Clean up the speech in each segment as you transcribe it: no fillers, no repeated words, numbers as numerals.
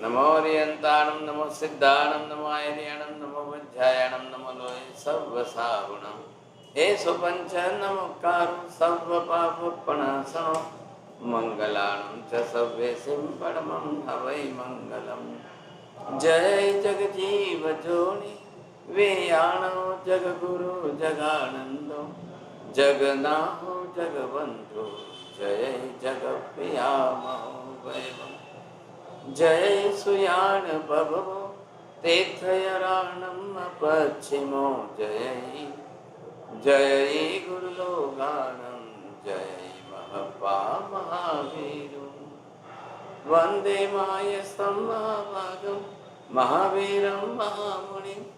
नमो रियंताणं नमो सिद्धाणं नमो आयर्याणं नमो वज्रायणं नमो लोये सर्वसागुणं हे सुपंच नमोकारो सर्वपापप्रणाशनो मंगलाणं च सव्येसिं परमं हवै मंगलम् जय जगजीव जोनि वेयाणो जगगुरु जगानंदो जगनाहो जगबंधु जय जगप्रिया महोवैभव जय सुयान भवो तीर्थयराणम पश्चिमो जय जय गुरुलोगानम जय महपा महावीर वंदे मायस्थं महाभागं महावीरं महामुनिम्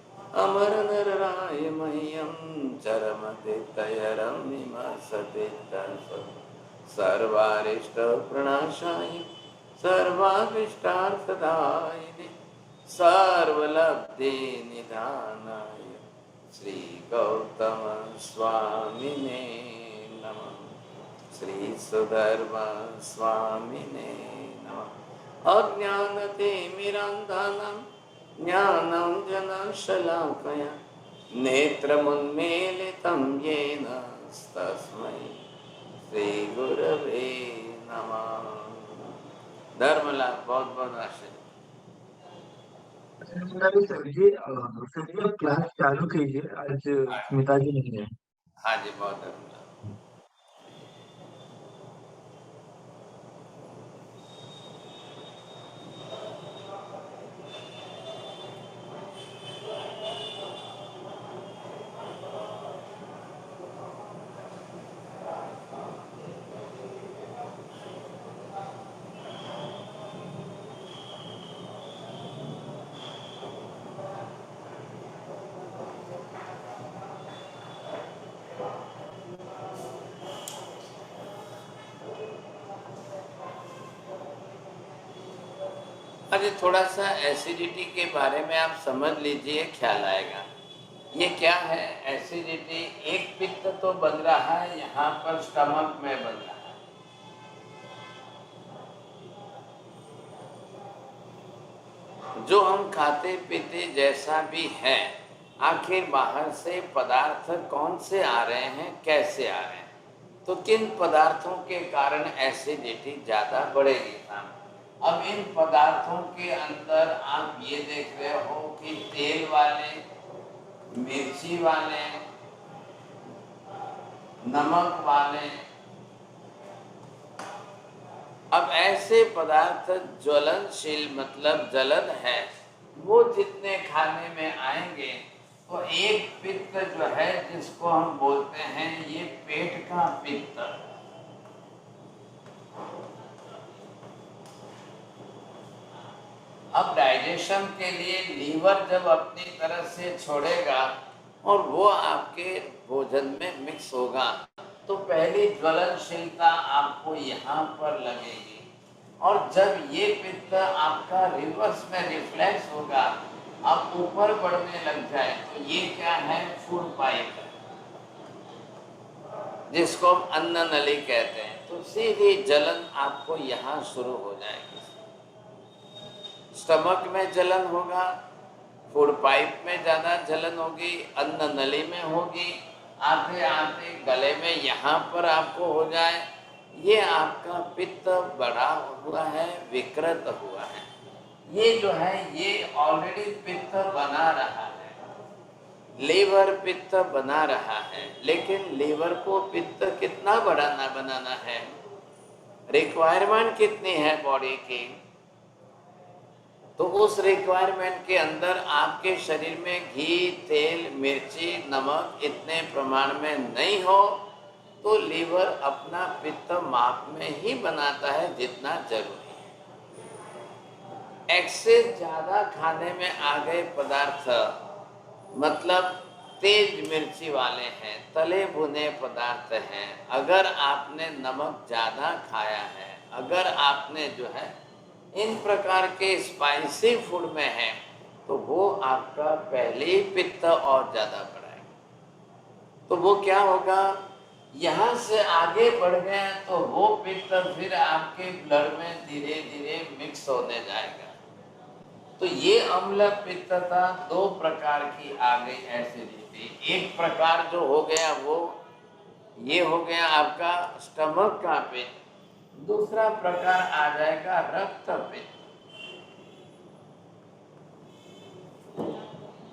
अमर नरराय मह्यं चरमतीर्थयरं निमसते सर्वारिष्ट प्रणाशाय सर्वाभीष्टार्थदायिने सर्वलब्धि निधानाय श्री गौतम स्वामिने नमः। श्री सुधर्म स्वामिने नमः। अज्ञानतिमिरान्धानां ज्ञानं जनशलाकया नेत्रमुन्मीलितं येन तस्मै श्रीगुरवे नमः। धर्मलाल बहुत बहुत आशीर्वाद। जी फिर क्लास चालू कीजिए, आज स्मिता जी नहीं है। हाँ जी, बहुत धन्यवाद। अरे थोड़ा सा एसिडिटी के बारे में आप समझ लीजिए, ख्याल आएगा। ये क्या है एसिडिटी? एक पित्त तो बन रहा है यहाँ पर स्टमक में बन रहा है। जो हम खाते पीते जैसा भी है, आखिर बाहर से पदार्थ कौन से आ रहे हैं, कैसे आ रहे हैं, तो किन पदार्थों के कारण एसिडिटी ज़्यादा बढ़ेगी। अब इन पदार्थों के अंदर आप ये देख रहे हो कि तेल वाले, मिर्ची वाले, नमक वाले, अब ऐसे पदार्थ ज्वलनशील मतलब जलन है, वो जितने खाने में आएंगे तो एक पित्त जो है जिसको हम बोलते हैं ये पेट का पित्त, अब डाइजेशन के लिए लीवर जब अपनी तरह से छोड़ेगा और वो आपके भोजन में मिक्स होगा तो पहली ज्वलनशीलता आपको यहाँ पर लगेगी, और जब ये पित्त आपका रिवर्स में रिफ्लेक्स होगा, आप ऊपर बढ़ने लग जाए, तो ये क्या है, फूड पाइप, जिसको हम अन्न नली कहते हैं। तो सीधी जलन आपको यहाँ शुरू हो जाएगी। स्टमक में जलन होगा, फूड पाइप में ज़्यादा जलन होगी, अन्न नली में होगी, आते आते गले में यहाँ पर आपको हो जाए। ये आपका पित्त बड़ा हुआ है, विकृत हुआ है। ये जो है ये ऑलरेडी पित्त बना रहा है, लीवर पित्त बना रहा है, लेकिन लीवर को पित्त कितना बढ़ाना बनाना है, रिक्वायरमेंट कितनी है बॉडी की, तो उस रिक्वायरमेंट के अंदर आपके शरीर में घी, तेल, मिर्ची, नमक इतने प्रमाण में नहीं हो तो लीवर अपना पित्त माप में ही बनाता है जितना जरूरी है। एक्सेस ज़्यादा खाने में आ गए पदार्थ, मतलब तेज मिर्ची वाले हैं, तले भुने पदार्थ हैं, अगर आपने नमक ज़्यादा खाया है, अगर आपने जो है इन प्रकार के स्पाइसी फूड में है, तो वो आपका पहले पित्त और ज़्यादा बढ़ाएगा। तो वो क्या होगा, यहाँ से आगे बढ़ गए तो वो पित्त फिर आपके ब्लड में धीरे धीरे मिक्स होने जाएगा। तो ये अम्ल पित्तता दो प्रकार की आ गई एसिडिटी। एक प्रकार जो हो गया वो ये हो गया आपका स्टमक का पित्त, दूसरा प्रकार आ जाएगा रक्त पित्त।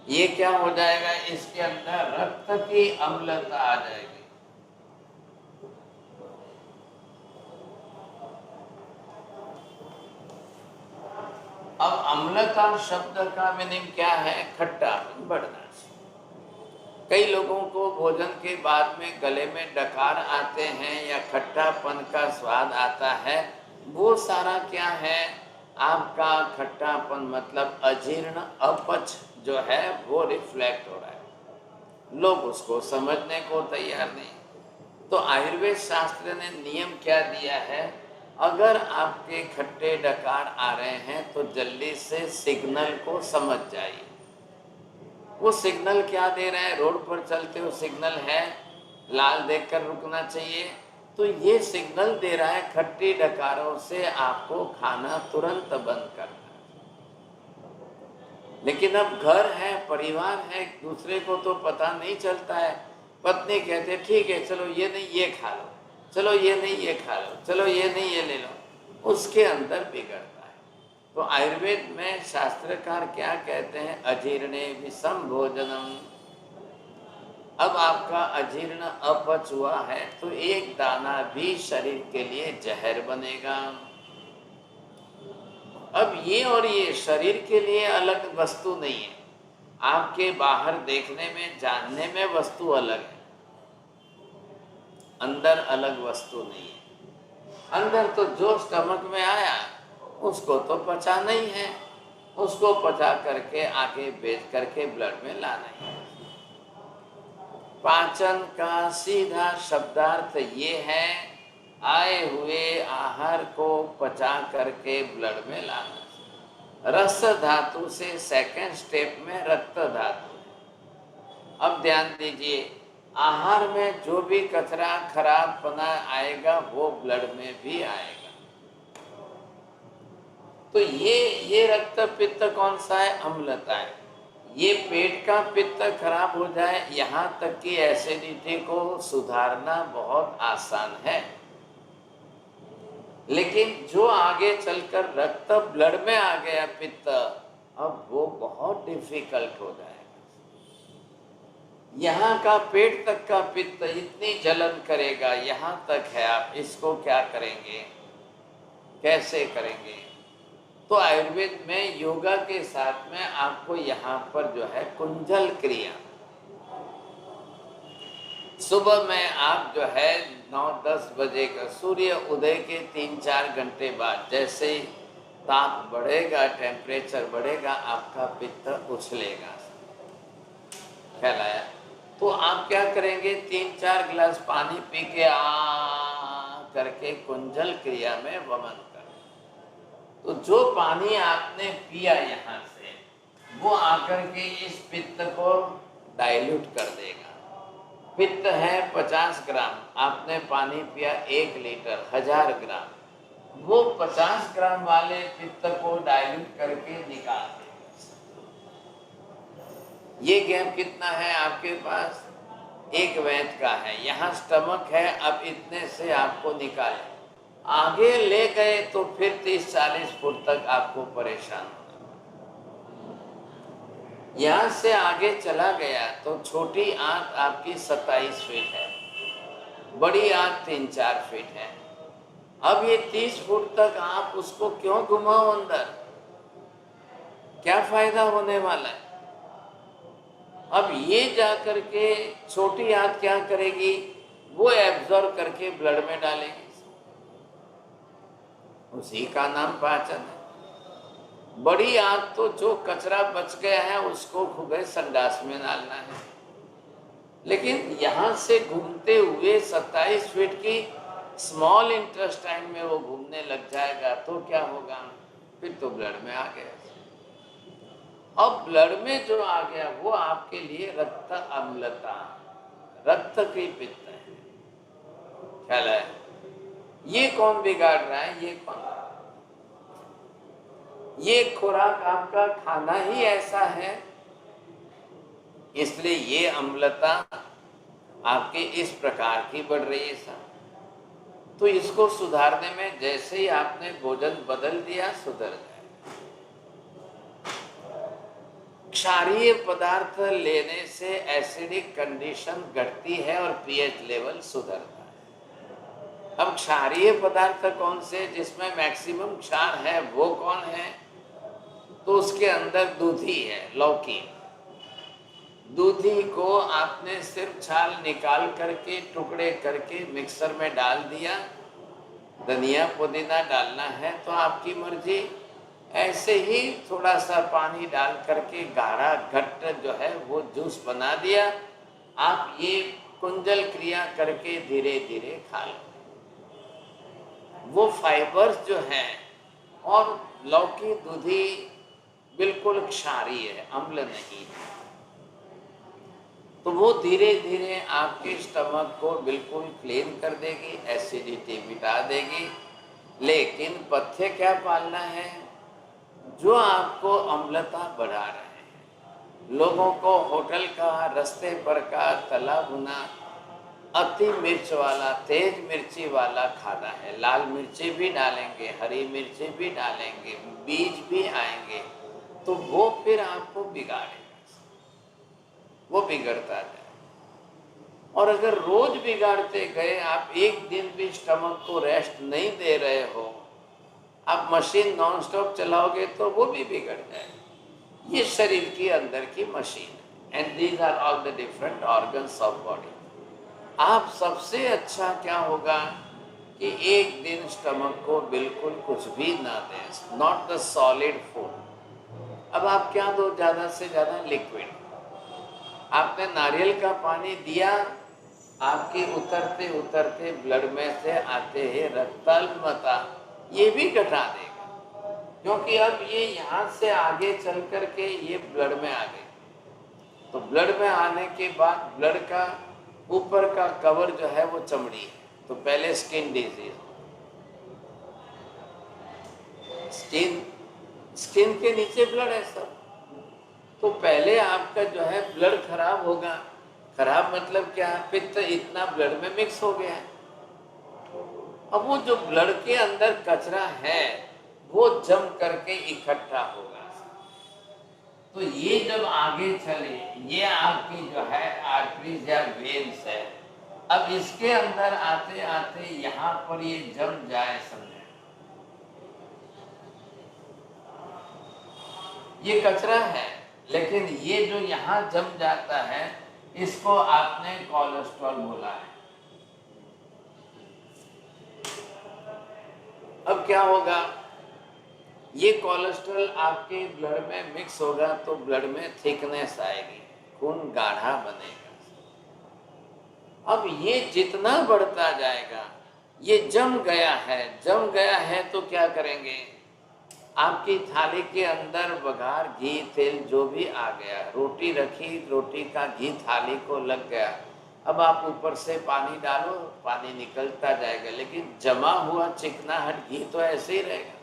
ये क्या हो जाएगा, इसके अंदर रक्त की अम्लता आ जाएगी। अब अम्लता शब्द का मीनिंग क्या है, खट्टापन बढ़ना। कई लोगों को भोजन के बाद में गले में डकार आते हैं या खट्टापन का स्वाद आता है, वो सारा क्या है, आपका खट्टापन मतलब अजीर्ण अपच जो है वो रिफ्लेक्ट हो रहा है। लोग उसको समझने को तैयार नहीं। तो आयुर्वेद शास्त्र ने नियम क्या दिया है, अगर आपके खट्टे डकार आ रहे हैं तो जल्दी से सिग्नल को समझ जाइए। वो सिग्नल क्या दे रहे हैं, रोड पर चलते हो सिग्नल है लाल देखकर रुकना चाहिए, तो ये सिग्नल दे रहा है खट्टी डकारों से आपको खाना तुरंत बंद करना। लेकिन अब घर है, परिवार है, दूसरे को तो पता नहीं चलता है। पत्नी कहते ठीक है चलो ये नहीं ये खा लो, चलो ये नहीं ये खा लो, चलो ये नहीं ये ले लो, उसके अंदर बिगड़ता है। तो आयुर्वेद में शास्त्रकार क्या कहते हैं, अजीर्णे विषम भोजनम। अब आपका अजीर्ण अपच हुआ है तो एक दाना भी शरीर के लिए जहर बनेगा। अब ये और ये शरीर के लिए अलग वस्तु नहीं है, आपके बाहर देखने में जानने में वस्तु अलग है, अंदर अलग वस्तु नहीं है। अंदर तो जो स्टमक में आया उसको तो पचा नहीं है, उसको पचा करके आगे बेच करके ब्लड में लाना है। पाचन का सीधा शब्दार्थ ये है, आए हुए आहार को पचा करके ब्लड में लाना। रस धातु से सेकंड स्टेप में रक्त धातु। अब ध्यान दीजिए, आहार में जो भी कचरा खराब पना आएगा वो ब्लड में भी आएगा। तो ये रक्त पित्त कौन सा है, अम्लता है। ये पेट का पित्त खराब हो जाए, यहाँ तक कि एसिडिटी को सुधारना बहुत आसान है, लेकिन जो आगे चलकर रक्त ब्लड में आ गया पित्त, अब वो बहुत डिफिकल्ट हो जाएगा। यहाँ का पेट तक का पित्त इतनी जलन करेगा, यहाँ तक है, आप इसको क्या करेंगे, कैसे करेंगे। तो आयुर्वेद में योगा के साथ में आपको यहाँ पर जो है कुंजल क्रिया, सुबह में आप जो है 9-10 बजे का सूर्य उदय के 3-4 घंटे बाद जैसे ही ताप बढ़ेगा, टेम्परेचर बढ़ेगा, आपका पित्त उछलेगा। ख्याल आया। तो आप क्या करेंगे, 3-4 गिलास पानी पी के करके कुंजल क्रिया में वमन कर। तो जो पानी आपने पिया यहाँ से, वो आकर के इस पित्त को डाइल्यूट कर देगा। पित्त है 50 ग्राम, आपने पानी पिया 1 लीटर 1000 ग्राम, वो 50 ग्राम वाले पित्त को डाइल्यूट करके निकाल देगा। ये गैप कितना है आपके पास, 1 वैत का है, यहाँ स्टमक है, अब इतने से आपको निकाले, आगे ले गए तो फिर 30-40 फुट तक आपको परेशान होना। यहाँ से आगे चला गया तो छोटी आंत आपकी 27 फीट है, बड़ी आंत 3-4 फीट है। अब ये 30 फुट तक आप उसको क्यों घुमाओ अंदर, क्या फायदा होने वाला है। अब ये जा करके छोटी आंत क्या करेगी, वो एब्जॉर्ब करके ब्लड में डालेगी, उसी का नाम पाचन है। बड़ी आंत तो जो कचरा बच गया है उसको खुबे संडास में डालना है, लेकिन यहाँ से घूमते हुए 27 फीट की स्मॉल इंटेस्टाइन में वो घूमने लग जाएगा तो क्या होगा, फिर तो ब्लड में आ गया। अब ब्लड में जो आ गया वो आपके लिए रक्त अम्लता, रक्त की पित्त है। ख्याल है। ये कौन बिगाड़ रहा है, ये कौन, ये खुराक आपका खाना ही ऐसा है, इसलिए ये अम्लता आपके इस प्रकार की बढ़ रही है सर। तो इसको सुधारने में जैसे ही आपने भोजन बदल दिया सुधर जाए। क्षारीय पदार्थ लेने से एसिडिक कंडीशन घटती है और पीएच लेवल सुधरता है। अब क्षारीय पदार्थ कौन से जिसमें मैक्सिमम क्षार है वो कौन है? तो उसके अंदर दूधी है, लौकी। दूधी को आपने सिर्फ छाल निकाल करके टुकड़े करके मिक्सर में डाल दिया। धनिया पुदीना डालना है तो आपकी मर्जी, ऐसे ही थोड़ा सा पानी डाल करके गाढ़ा घट्ट जो है वो जूस बना दिया। आप ये कुंजल क्रिया करके धीरे धीरे खा लो। वो फाइबर्स जो हैं, और लौकी दूधी बिल्कुल क्षारीय है, अम्ल नहीं है, तो वो धीरे धीरे आपके स्टमक को बिल्कुल क्लीन कर देगी, एसिडिटी मिटा देगी। लेकिन पथ्य क्या पालना है? जो आपको अम्लता बढ़ा रहे हैं, लोगों को होटल का, रास्ते पर का तला भुना अति मिर्च वाला, तेज मिर्ची वाला खाना है। लाल मिर्ची भी डालेंगे, हरी मिर्ची भी डालेंगे, बीज भी आएंगे, तो वो फिर आपको बिगाड़ेगा, वो बिगड़ता जाए। और अगर रोज बिगाड़ते गए, आप एक दिन भी स्टमक को रेस्ट नहीं दे रहे हो, आप मशीन नॉन स्टॉप चलाओगे तो वो भी बिगड़ जाएगी। ये शरीर की अंदर की मशीन है, and these are all the different organs of body. आप सबसे अच्छा क्या होगा कि एक दिन स्टमक को बिल्कुल कुछ भी ना दें, नॉट द सॉलिड फूड। अब आप क्या दो? ज़्यादा से ज़्यादा लिक्विड। आपने नारियल का पानी दिया, आपके उतरते उतरते ब्लड में से आते हैं रक्ताल्पता, ये भी घटा देगा, क्योंकि अब ये यहाँ से आगे चल कर के ये ब्लड में आ गई। तो ब्लड में आने के बाद ब्लड का ऊपर का कवर जो है वो चमड़ी है, तो पहले स्किन डिजीज, स्किन के नीचे ब्लड है सब, तो पहले आपका जो है ब्लड खराब होगा। खराब मतलब क्या? पित्त इतना ब्लड में मिक्स हो गया है। अब वो जो ब्लड के अंदर कचरा है वो जम करके इकट्ठा होगा। तो ये जब आगे चले, ये आपकी जो है आर्टरीज या वेन्स है, अब इसके अंदर आते आते यहाँ पर ये जम जाए, समझे? ये कचरा है, लेकिन ये जो यहाँ जम जाता है इसको आपने कोलेस्ट्रॉल बोला है। अब क्या होगा? ये कोलेस्ट्रॉल आपके ब्लड में मिक्स होगा तो ब्लड में थिकनेस आएगी, खून गाढ़ा बनेगा। अब ये जितना बढ़ता जाएगा, ये जम गया है तो क्या करेंगे? आपकी थाली के अंदर बघार, घी, तेल जो भी आ गया, रोटी रखी, रोटी का घी थाली को लग गया, अब आप ऊपर से पानी डालो, पानी निकलता जाएगा, लेकिन जमा हुआ चिकनाहट घी तो ऐसे ही रहेगा।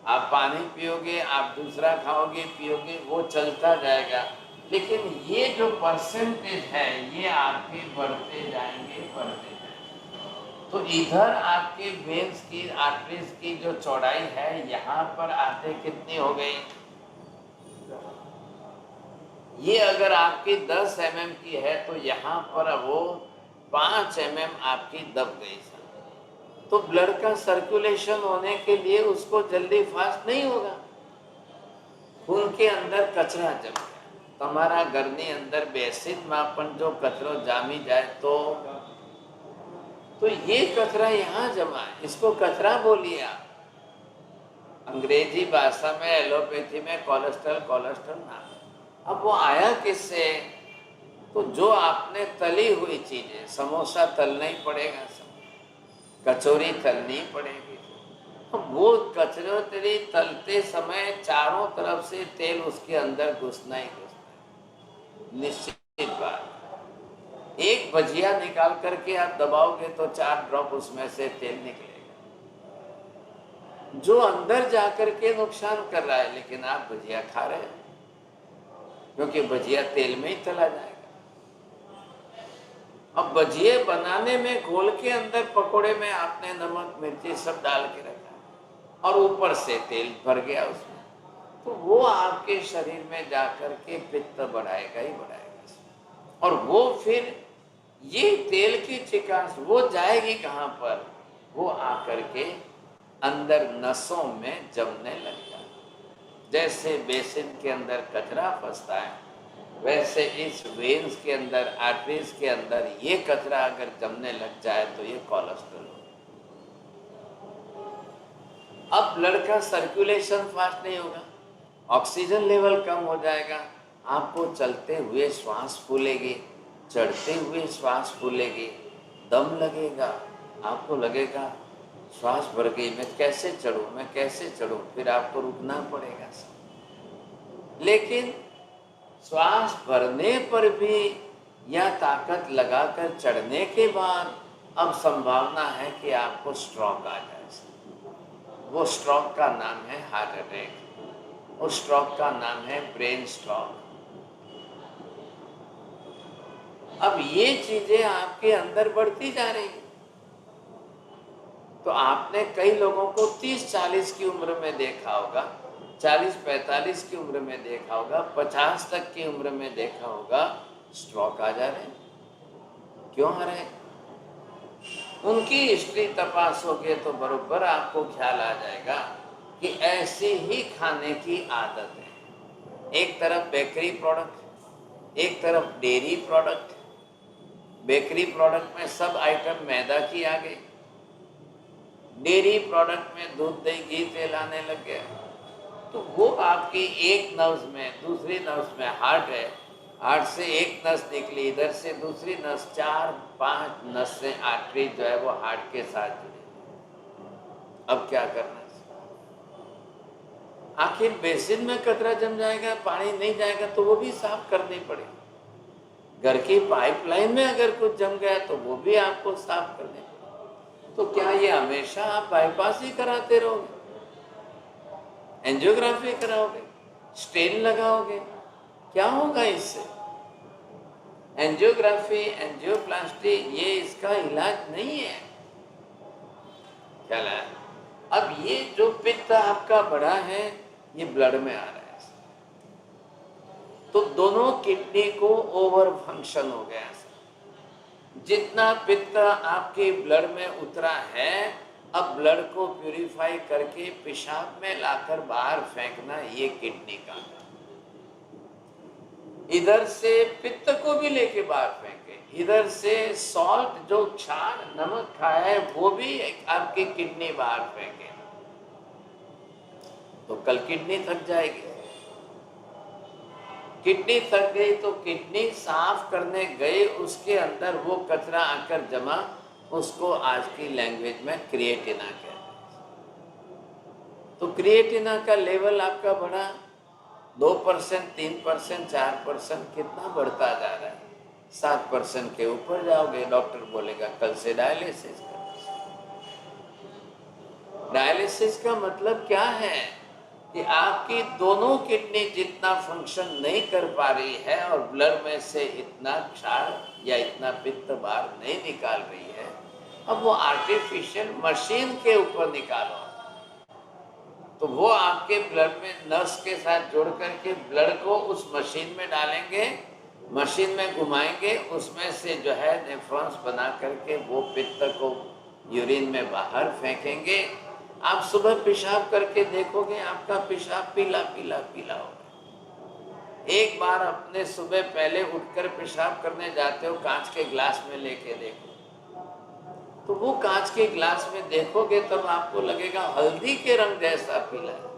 आप पानी पियोगे, आप दूसरा खाओगे, पियोगे, वो चलता जाएगा, लेकिन ये जो परसेंटेज है ये आपके बढ़ते जाएंगे। तो इधर आपके वेन्स की, आर्टरीज की जो चौड़ाई है यहाँ पर आते कितनी हो गई? ये अगर आपकी 10 mm की है तो यहाँ पर वो 5 mm आपकी दब गई। तो ब्लड का सर्कुलेशन होने के लिए उसको जल्दी फास्ट नहीं होगा, खून के अंदर कचरा जम गया। તમારા ઘરની અંદર બેસિનમાં પણ જો કચરો જામી જાય तो ये कचरा यहाँ जमा है, इसको कचरा बोलिए आप। अंग्रेजी भाषा में, एलोपैथी में कोलेस्ट्रॉल नाम। अब वो आया किससे? तो जो आपने तली हुई चीजें, समोसा तलना ही पड़ेगा, कचौरी तलनी पड़ेगी, तो वो कचौरी तलते समय चारों तरफ से तेल उसके अंदर घुसना ही घुसना है, निश्चित बात। एक भजिया निकाल करके आप दबाओगे तो 4 ड्रॉप उसमें से तेल निकलेगा। जो अंदर जाकर के नुकसान कर रहा है, लेकिन आप भजिया खा रहे हैं क्योंकि भजिया तेल में ही तला जाएगा। अब भजिए बनाने में घोल के अंदर पकोड़े में आपने नमक मिर्ची सब डाल के रखा और ऊपर से तेल भर गया उसमें, तो वो आपके शरीर में जाकर के पित्त बढ़ाएगा ही बढ़ाएगा। और वो फिर ये तेल की चिकास वो जाएगी कहाँ पर, वो आकर के अंदर नसों में जमने लग जाए। जैसे बेसिन के अंदर कचरा फंसता है, वैसे इस वेन्स के अंदर, आर्टरीज के अंदर ये कचरा अगर जमने लग जाए तो ये कोलेस्ट्रॉल हो। अब ब्लड का सर्कुलेशन फास्ट नहीं होगा, ऑक्सीजन लेवल कम हो जाएगा, आपको चलते हुए श्वास फूलेगी, चढ़ते हुए श्वास फूलेगी, दम लगेगा, आपको लगेगा श्वास भर गई, मैं कैसे चढ़ूं, मैं कैसे चढ़ूं, फिर आपको रुकना पड़ेगा। लेकिन श्वास भरने पर भी या ताकत लगाकर चढ़ने के बाद अब संभावना है कि आपको स्ट्रोक आ जाए। वो स्ट्रोक का नाम है हार्ट अटैक, उस स्ट्रोक का नाम है ब्रेन स्ट्रोक। अब ये चीजें आपके अंदर बढ़ती जा रही हैं। तो आपने कई लोगों को 30-40 की उम्र में देखा होगा, 40-45 की उम्र में देखा होगा, 50 तक की उम्र में देखा होगा, स्ट्रोक आ जा रहे हैं। क्यों आ रहे हैं? उनकी हिस्ट्री तपासोगे तो बरोबर आपको ख्याल आ जाएगा कि ऐसी ही खाने की आदत है। एक तरफ बेकरी प्रोडक्ट, एक तरफ डेयरी प्रोडक्ट। बेकरी प्रोडक्ट में सब आइटम मैदा की आ गई, डेयरी प्रोडक्ट में दूध दही घी तेल आने लग गया। तो वो आपकी एक नस में, दूसरी नस में हार्ट है, हार्ट से एक नस निकली, इधर से दूसरी नस, 4-5 नस से आर्टरी जो है वो हार्ट के साथ जुड़ी। अब क्या करना है? आखिर बेसिन में कचरा जम जाएगा, पानी नहीं जाएगा तो वो भी साफ करनी पड़ेगी। घर की पाइपलाइन में अगर कुछ जम गया तो वो भी आपको साफ करने पड़ेगा। तो क्या ये हमेशा आप बाईपास ही कराते रहोगे, एंजियोग्राफी कराओगे, स्टेन लगाओगे? क्या होगा इससे? एंजियोग्राफी, एंजियोप्लास्टी ये इसका इलाज नहीं है। क्या है? अब ये जो पित्त आपका बढ़ा है ये ब्लड में आ रहा है, तो दोनों किडनी को ओवर फंक्शन हो गया। जितना पित्त आपके ब्लड में उतरा है, अब ब्लड को प्यूरिफाई करके पेशाब में लाकर बाहर फेंकना ये किडनी का है। इधर से पित्त को भी लेके बाहर फेंके, इधर से सॉल्ट जो क्षार नमक खाया है वो भी आपकी किडनी बाहर फेंके, तो कल किडनी थक जाएगी। किडनी थक गई तो किडनी साफ करने गए, उसके अंदर वो कचरा आकर जमा, उसको आज की लैंग्वेज में क्रिएटिना कहते हैं। तो क्रिएटिना का लेवल आपका बढ़ा, 2%, 3%, 4%, कितना बढ़ता जा रहा है? 7% के ऊपर जाओगे, डॉक्टर बोलेगा कल से डायलिसिस करो। डायलिसिस का मतलब क्या है कि आपकी दोनों किडनी जितना फंक्शन नहीं कर पा रही है और ब्लड में से इतना क्षार या इतना पित्त बाहर नहीं निकाल रही है, अब वो आर्टिफिशियल मशीन के ऊपर निकालो। तो वो आपके ब्लड में नस के साथ जोड़ करके ब्लड को उस मशीन में डालेंगे, मशीन में घुमाएंगे, उसमें से जो है नेफ्रॉन्स बना करके वो पित्त को यूरिन में बाहर फेंकेंगे। आप सुबह पेशाब करके देखोगे आपका पेशाब पीला पीला पीला होगा। एक बार अपने सुबह पहले उठकर पेशाब करने जाते हो, कांच के ग्लास में लेके देखो, तो वो कांच के ग्लास में देखोगे तब आपको लगेगा हल्दी के रंग जैसा पीला है।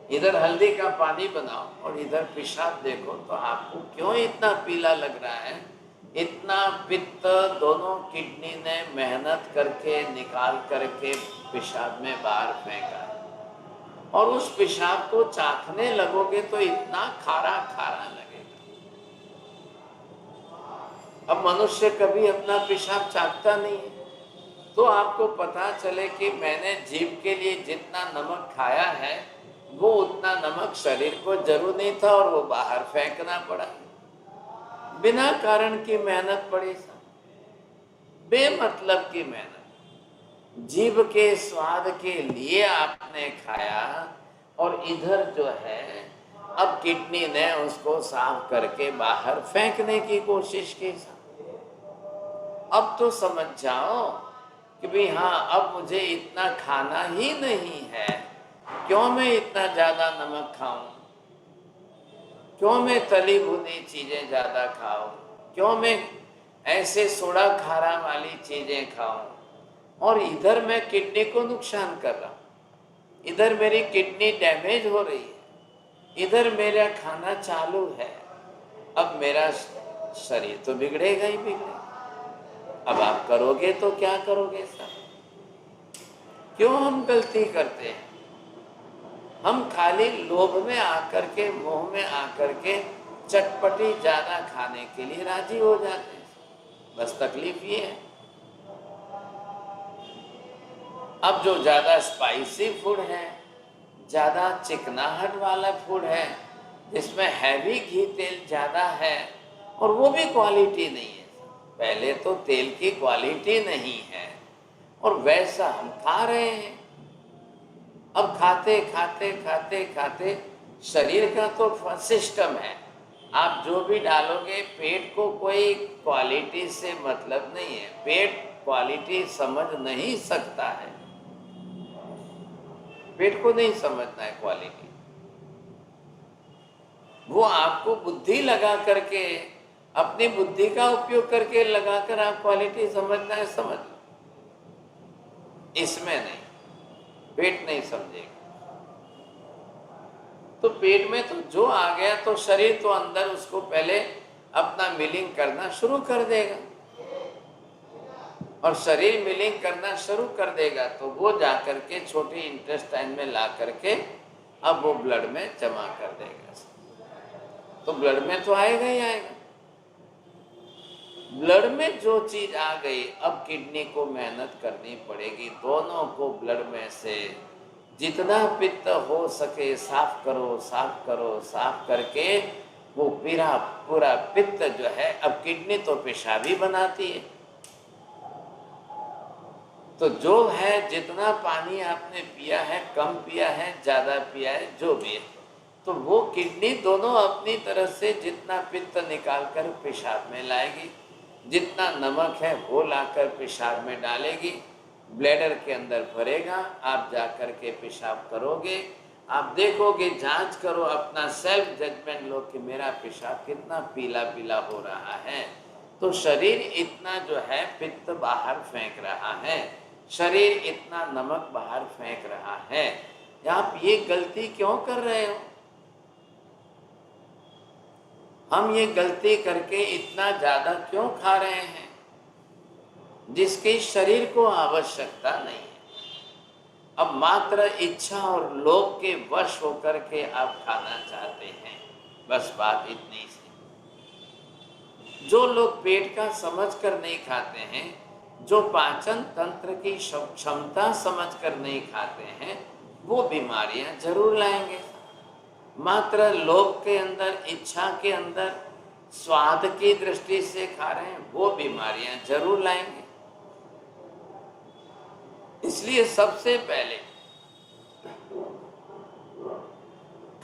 इधर हल्दी का पानी बनाओ और इधर पेशाब देखो तो आपको क्यों इतना पीला लग रहा है? इतना पित्त दोनों किडनी ने मेहनत करके निकाल करके पेशाब में बाहर फेंका है, और उस पेशाब को चाखने लगोगे तो इतना खारा खारा लगेगा। अब मनुष्य कभी अपना पेशाब चाखता नहीं है, तो आपको पता चले कि मैंने जीभ के लिए जितना नमक खाया है वो उतना नमक शरीर को जरूर नहीं था और वो बाहर फेंकना पड़ा, बिना कारण की मेहनत पड़ी सब, बेमतलब की मेहनत। जीभ के स्वाद के लिए आपने खाया और इधर जो है अब किडनी ने उसको साफ करके बाहर फेंकने की कोशिश की। अब तो समझ जाओ कि भाई हाँ, अब मुझे इतना खाना ही नहीं है, क्यों मैं इतना ज्यादा नमक खाऊं, क्यों मैं तली भुनी चीजें ज्यादा खाऊं, क्यों मैं ऐसे सोडा खारा वाली चीजें खाऊं, और इधर मैं किडनी को नुकसान कर रहा हूं, इधर मेरी किडनी डैमेज हो रही है, इधर मेरा खाना चालू है, अब मेरा शरीर तो बिगड़ेगा ही बिगड़ेगा। अब आप करोगे तो क्या करोगे सर? क्यों हम गलती करते हैं? हम खाली लोभ में आकर के, मोह में आकर के चटपटी ज्यादा खाने के लिए राजी हो जाते हैं। बस तकलीफ ये है। अब जो ज्यादा स्पाइसी फूड है, ज्यादा चिकनाहट वाला फूड है, जिसमें हैवी घी तेल ज्यादा है और वो भी क्वालिटी नहीं है। पहले तो तेल की क्वालिटी नहीं है और वैसा हम खा रहे हैं। अब खाते खाते खाते खाते शरीर का तो सिस्टम है, आप जो भी डालोगे, पेट को कोई क्वालिटी से मतलब नहीं है, पेट क्वालिटी समझ नहीं सकता है, पेट को नहीं समझना है क्वालिटी। वो आपको बुद्धि लगा करके, अपनी बुद्धि का उपयोग करके लगाकर आप क्वालिटी समझना है, समझ लो, इसमें नहीं, पेट नहीं समझेगा। तो पेट में तो जो आ गया तो शरीर तो अंदर उसको पहले अपना मिलिंग करना शुरू कर देगा, और शरीर मिलिंग करना शुरू कर देगा तो वो जाकर के छोटी इंटेस्टाइन में ला करके अब वो ब्लड में जमा कर देगा। तो ब्लड में तो आएगा ही आएगा। ब्लड में जो चीज आ गई, अब किडनी को मेहनत करनी पड़ेगी, दोनों को ब्लड में से जितना पित्त हो सके साफ करो, साफ करो, साफ करके वो पूरा पित्त जो है, अब किडनी तो पेशाबी बनाती है, तो जो है जितना पानी आपने पिया है, कम पिया है, ज्यादा पिया है, जो भी है, तो वो किडनी दोनों अपनी तरफ से जितना पित्त निकाल कर पेशाब में लाएगी, जितना नमक है वो लाकर पेशाब में डालेगी, ब्लैडर के अंदर भरेगा, आप जाकर के पेशाब करोगे, आप देखोगे, जांच करो, अपना सेल्फ जजमेंट लो कि मेरा पेशाब कितना पीला पीला हो रहा है, तो शरीर इतना जो है पित्त बाहर फेंक रहा है, शरीर इतना नमक बाहर फेंक रहा है। आप ये गलती क्यों कर रहे हो? हम ये गलती करके इतना ज्यादा क्यों खा रहे हैं जिसकी शरीर को आवश्यकता नहीं है? अब मात्र इच्छा और लोभ के वश होकर के आप खाना चाहते हैं, बस बात इतनी सी। जो लोग पेट का समझकर नहीं खाते हैं, जो पाचन तंत्र की क्षमता समझकर नहीं खाते हैं, वो बीमारियां जरूर लाएंगे। मात्र लोभ के अंदर, इच्छा के अंदर, स्वाद की दृष्टि से खा रहे हैं, वो बीमारियां जरूर लाएंगे। इसलिए सबसे पहले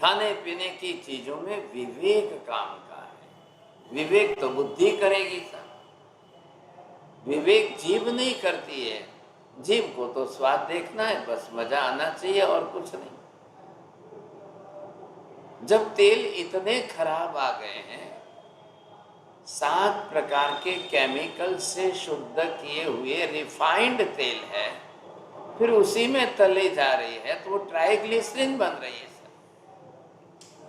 खाने पीने की चीजों में विवेक काम का है। विवेक तो बुद्धि करेगी सर, विवेक जीभ नहीं करती है। जीभ को तो स्वाद देखना है, बस मजा आना चाहिए और कुछ नहीं। जब तेल इतने खराब आ गए हैं, 7 प्रकार के केमिकल से शुद्ध किए हुए रिफाइंड तेल है, फिर उसी में तले जा रही है, तो वो ट्राइग्लिसरीन बन रही है सर।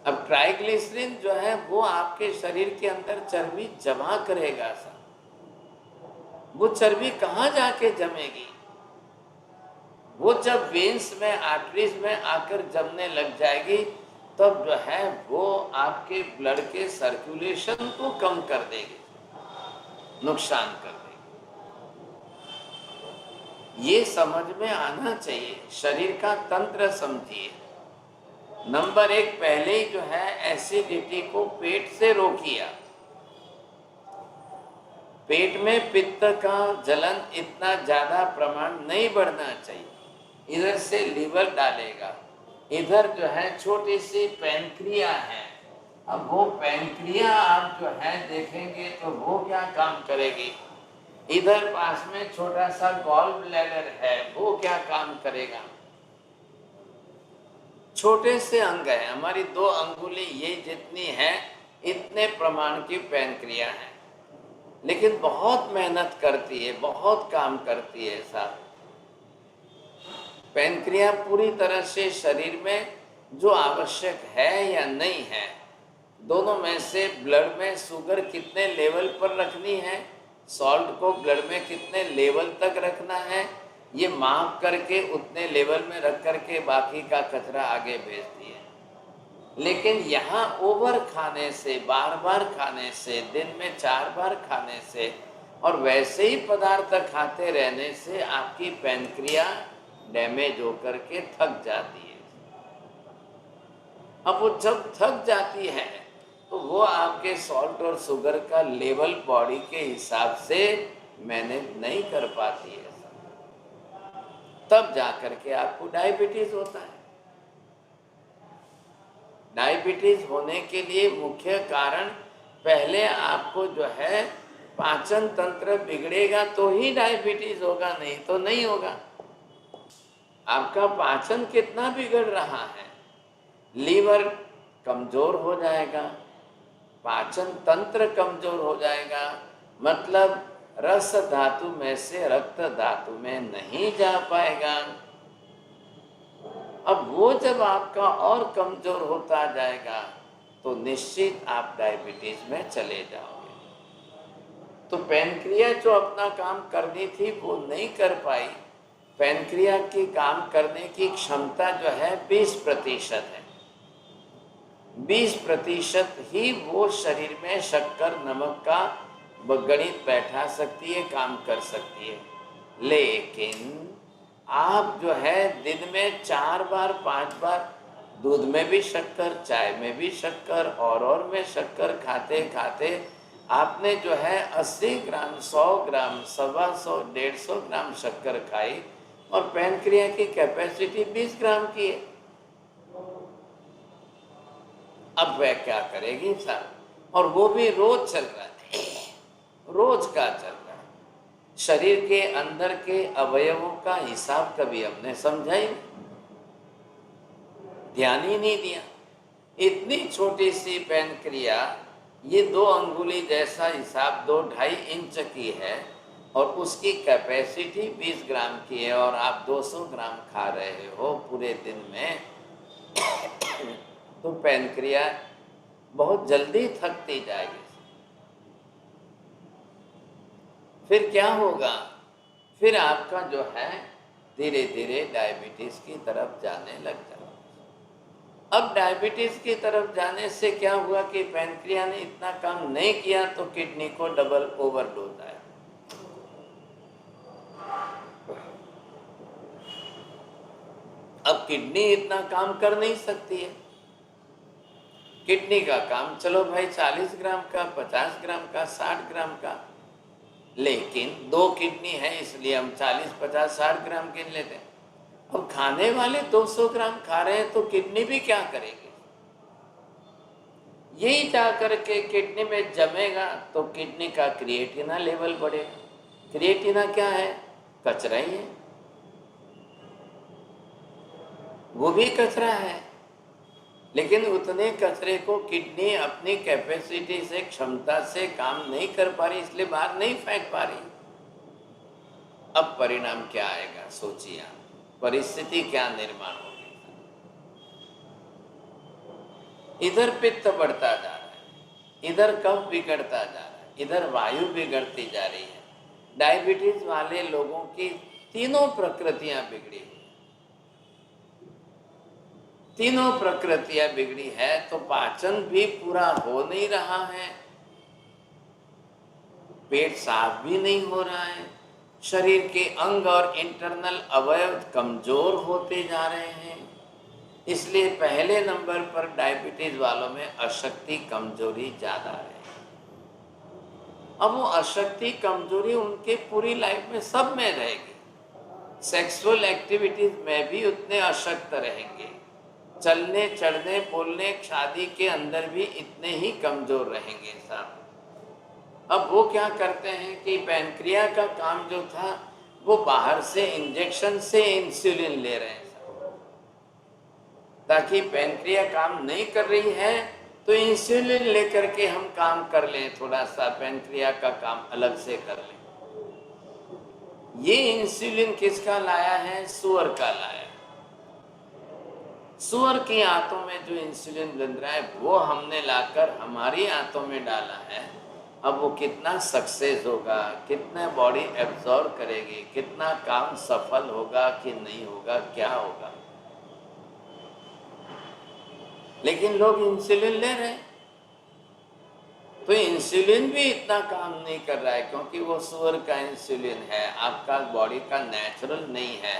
अब ट्राइग्लिसरीन जो है वो आपके शरीर के अंदर चर्बी जमा करेगा सर। वो चर्बी कहाँ जाके जमेगी? वो जब वेन्स में, आर्टरीज में आकर जमने लग जाएगी, तब जो है वो आपके ब्लड के सर्कुलेशन को कम कर देगी, नुकसान कर देगी। ये समझ में आना चाहिए, शरीर का तंत्र समझिए। नंबर एक, पहले ही जो है एसिडिटी को पेट से रोकिए। पेट में पित्त का जलन इतना ज्यादा प्रमाण नहीं बढ़ना चाहिए, इधर से लीवर डालेगा, इधर जो है छोटी सी पैनक्रिया है। अब वो पैनक्रिया आप जो है देखेंगे तो वो क्या काम करेगी, इधर पास में छोटा सा गॉल ब्लैडर है, वो क्या काम करेगा। छोटे से अंग है, हमारी 2 अंगुली ये जितनी है इतने प्रमाण की पैनक्रिया है, लेकिन बहुत मेहनत करती है, बहुत काम करती है साहब। पैनक्रिया पूरी तरह से शरीर में जो आवश्यक है या नहीं है, दोनों में से ब्लड में शुगर कितने लेवल पर रखनी है, सॉल्ट को ब्लड में कितने लेवल तक रखना है, ये माप करके उतने लेवल में रख करके बाकी का कचरा आगे भेजती है। लेकिन यहाँ ओवर खाने से, बार बार खाने से, दिन में 4 बार खाने से और वैसे ही पदार्थ खाते रहने से आपकी पैनक्रिया डैमेज होकर के थक जाती है। अब वो जब थक जाती है तो वो आपके सॉल्ट और शुगर का लेवल बॉडी के हिसाब से मैनेज नहीं कर पाती है, तब जाकर के आपको डायबिटीज होता है। डायबिटीज होने के लिए मुख्य कारण, पहले आपको जो है पाचन तंत्र बिगड़ेगा तो ही डायबिटीज होगा, नहीं तो नहीं होगा। आपका पाचन कितना बिगड़ रहा है, लीवर कमजोर हो जाएगा, पाचन तंत्र कमजोर हो जाएगा, मतलब रस धातु में से रक्त धातु में नहीं जा पाएगा। अब वो जब आपका और कमजोर होता जाएगा तो निश्चित आप डायबिटीज में चले जाओगे। तो पैनक्रिया जो अपना काम करनी थी वो नहीं कर पाई। पैनक्रिया की काम करने की क्षमता जो है 20% है। 20% ही वो शरीर में शक्कर नमक का गणित बैठा सकती है, काम कर सकती है। लेकिन आप जो है दिन में 4 बार 5 बार दूध में भी शक्कर, चाय में भी शक्कर और में शक्कर खाते खाते आपने जो है 80 ग्राम, 100 ग्राम, 125, 150 ग्राम शक्कर खाई और पैनक्रिया की कैपेसिटी 20 ग्राम की है। अब वह क्या करेगी सर, और वो भी रोज चल रहा है, रोज का चल रहा है। शरीर के अंदर के अवयवों का हिसाब कभी हमने समझा ही नहीं, ध्यान ही नहीं दिया। इतनी छोटी सी पैनक्रिया, ये 2 अंगुली जैसा हिसाब 2-2.5 इंच की है और उसकी कैपेसिटी 20 ग्राम की है और आप 200 ग्राम खा रहे हो पूरे दिन में, तो पैनक्रिया बहुत जल्दी थकती जाएगी। फिर क्या होगा, फिर आपका जो है धीरे धीरे डायबिटीज की तरफ जाने लग जाएगा। अब डायबिटीज की तरफ जाने से क्या हुआ कि पैनक्रिया ने इतना काम नहीं किया तो किडनी को डबल ओवरडोज आया। अब किडनी इतना काम कर नहीं सकती है। किडनी का काम चलो भाई 40 ग्राम का, 50 ग्राम का, 60 ग्राम का, लेकिन 2 किडनी है इसलिए हम 40, 50, 60 ग्राम गिन लेते हैं। अब खाने वाले 200 ग्राम खा रहे हैं तो किडनी भी क्या करेगी, यही जा करके किडनी में जमेगा तो किडनी का क्रिएटिना लेवल बढ़ेगा। क्रिएटिना क्या है, कचरा ही है, वो भी कचरा है, लेकिन उतने कचरे को किडनी अपनी कैपेसिटी से, क्षमता से काम नहीं कर पा रही, इसलिए बाहर नहीं फेंक पा रही। अब परिणाम क्या आएगा सोचिए आप, परिस्थिति क्या निर्माण होगी। इधर पित्त बढ़ता जा रहा है, इधर कफ बिगड़ता जा रहा है, इधर वायु बिगड़ती जा रही है। डायबिटीज वाले लोगों की तीनों प्रकृतियां बिगड़ी हुई, तीनों प्रकृतियां बिगड़ी है तो पाचन भी पूरा हो नहीं रहा है, पेट साफ भी नहीं हो रहा है, शरीर के अंग और इंटरनल अवयव कमजोर होते जा रहे हैं। इसलिए पहले नंबर पर डायबिटीज वालों में अशक्ति कमजोरी ज्यादा है। अब वो अशक्ति कमजोरी उनके पूरी लाइफ में सब में रहेगी। सेक्सुअल एक्टिविटीज में भी उतने अशक्त रहेंगे, चलने चढ़ने बोलने शादी के अंदर भी इतने ही कमजोर रहेंगे साहब। अब वो क्या करते हैं कि पैनक्रिया का काम जो था वो बाहर से इंजेक्शन से इंसुलिन ले रहे हैं साहब, ताकि पैनक्रिया काम नहीं कर रही है तो इंसुलिन लेकर के हम काम कर लें, थोड़ा सा पैनक्रिया का काम अलग से कर लें। ये इंसुलिन किसका लाया है? सुअर का लाया। सुअर की आंतों में जो इंसुलिन बन रहा है वो हमने लाकर हमारी आंतों में डाला है। अब वो कितना सक्सेस होगा, कितना बॉडी एब्जॉर्ब करेगी, कितना काम सफल होगा कि नहीं होगा, क्या होगा। लेकिन लोग इंसुलिन ले रहे हैं तो इंसुलिन भी इतना काम नहीं कर रहा है, क्योंकि वो सुअर का इंसुलिन है, आपका बॉडी का नेचुरल नहीं है।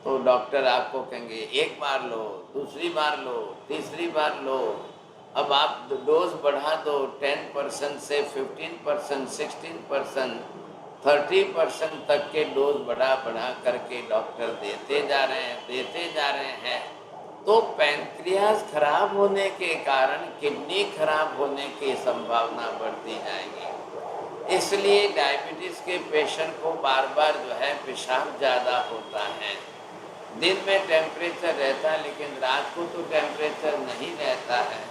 तो डॉक्टर आपको कहेंगे एक बार लो, दूसरी बार लो, तीसरी बार लो। अब आप डोज बढ़ा दो 10% से 15%, 16%, 30% तक के डोज बढ़ा करके डॉक्टर देते जा रहे हैं। तो पैंक्रियाज खराब होने के कारण किडनी खराब होने की संभावना बढ़ती जाएगी। इसलिए डायबिटीज के पेशेंट को बार बार जो है पेशाब ज़्यादा होता है। दिन में टेम्परेचर रहता है लेकिन रात को तो टेम्परेचर नहीं रहता है,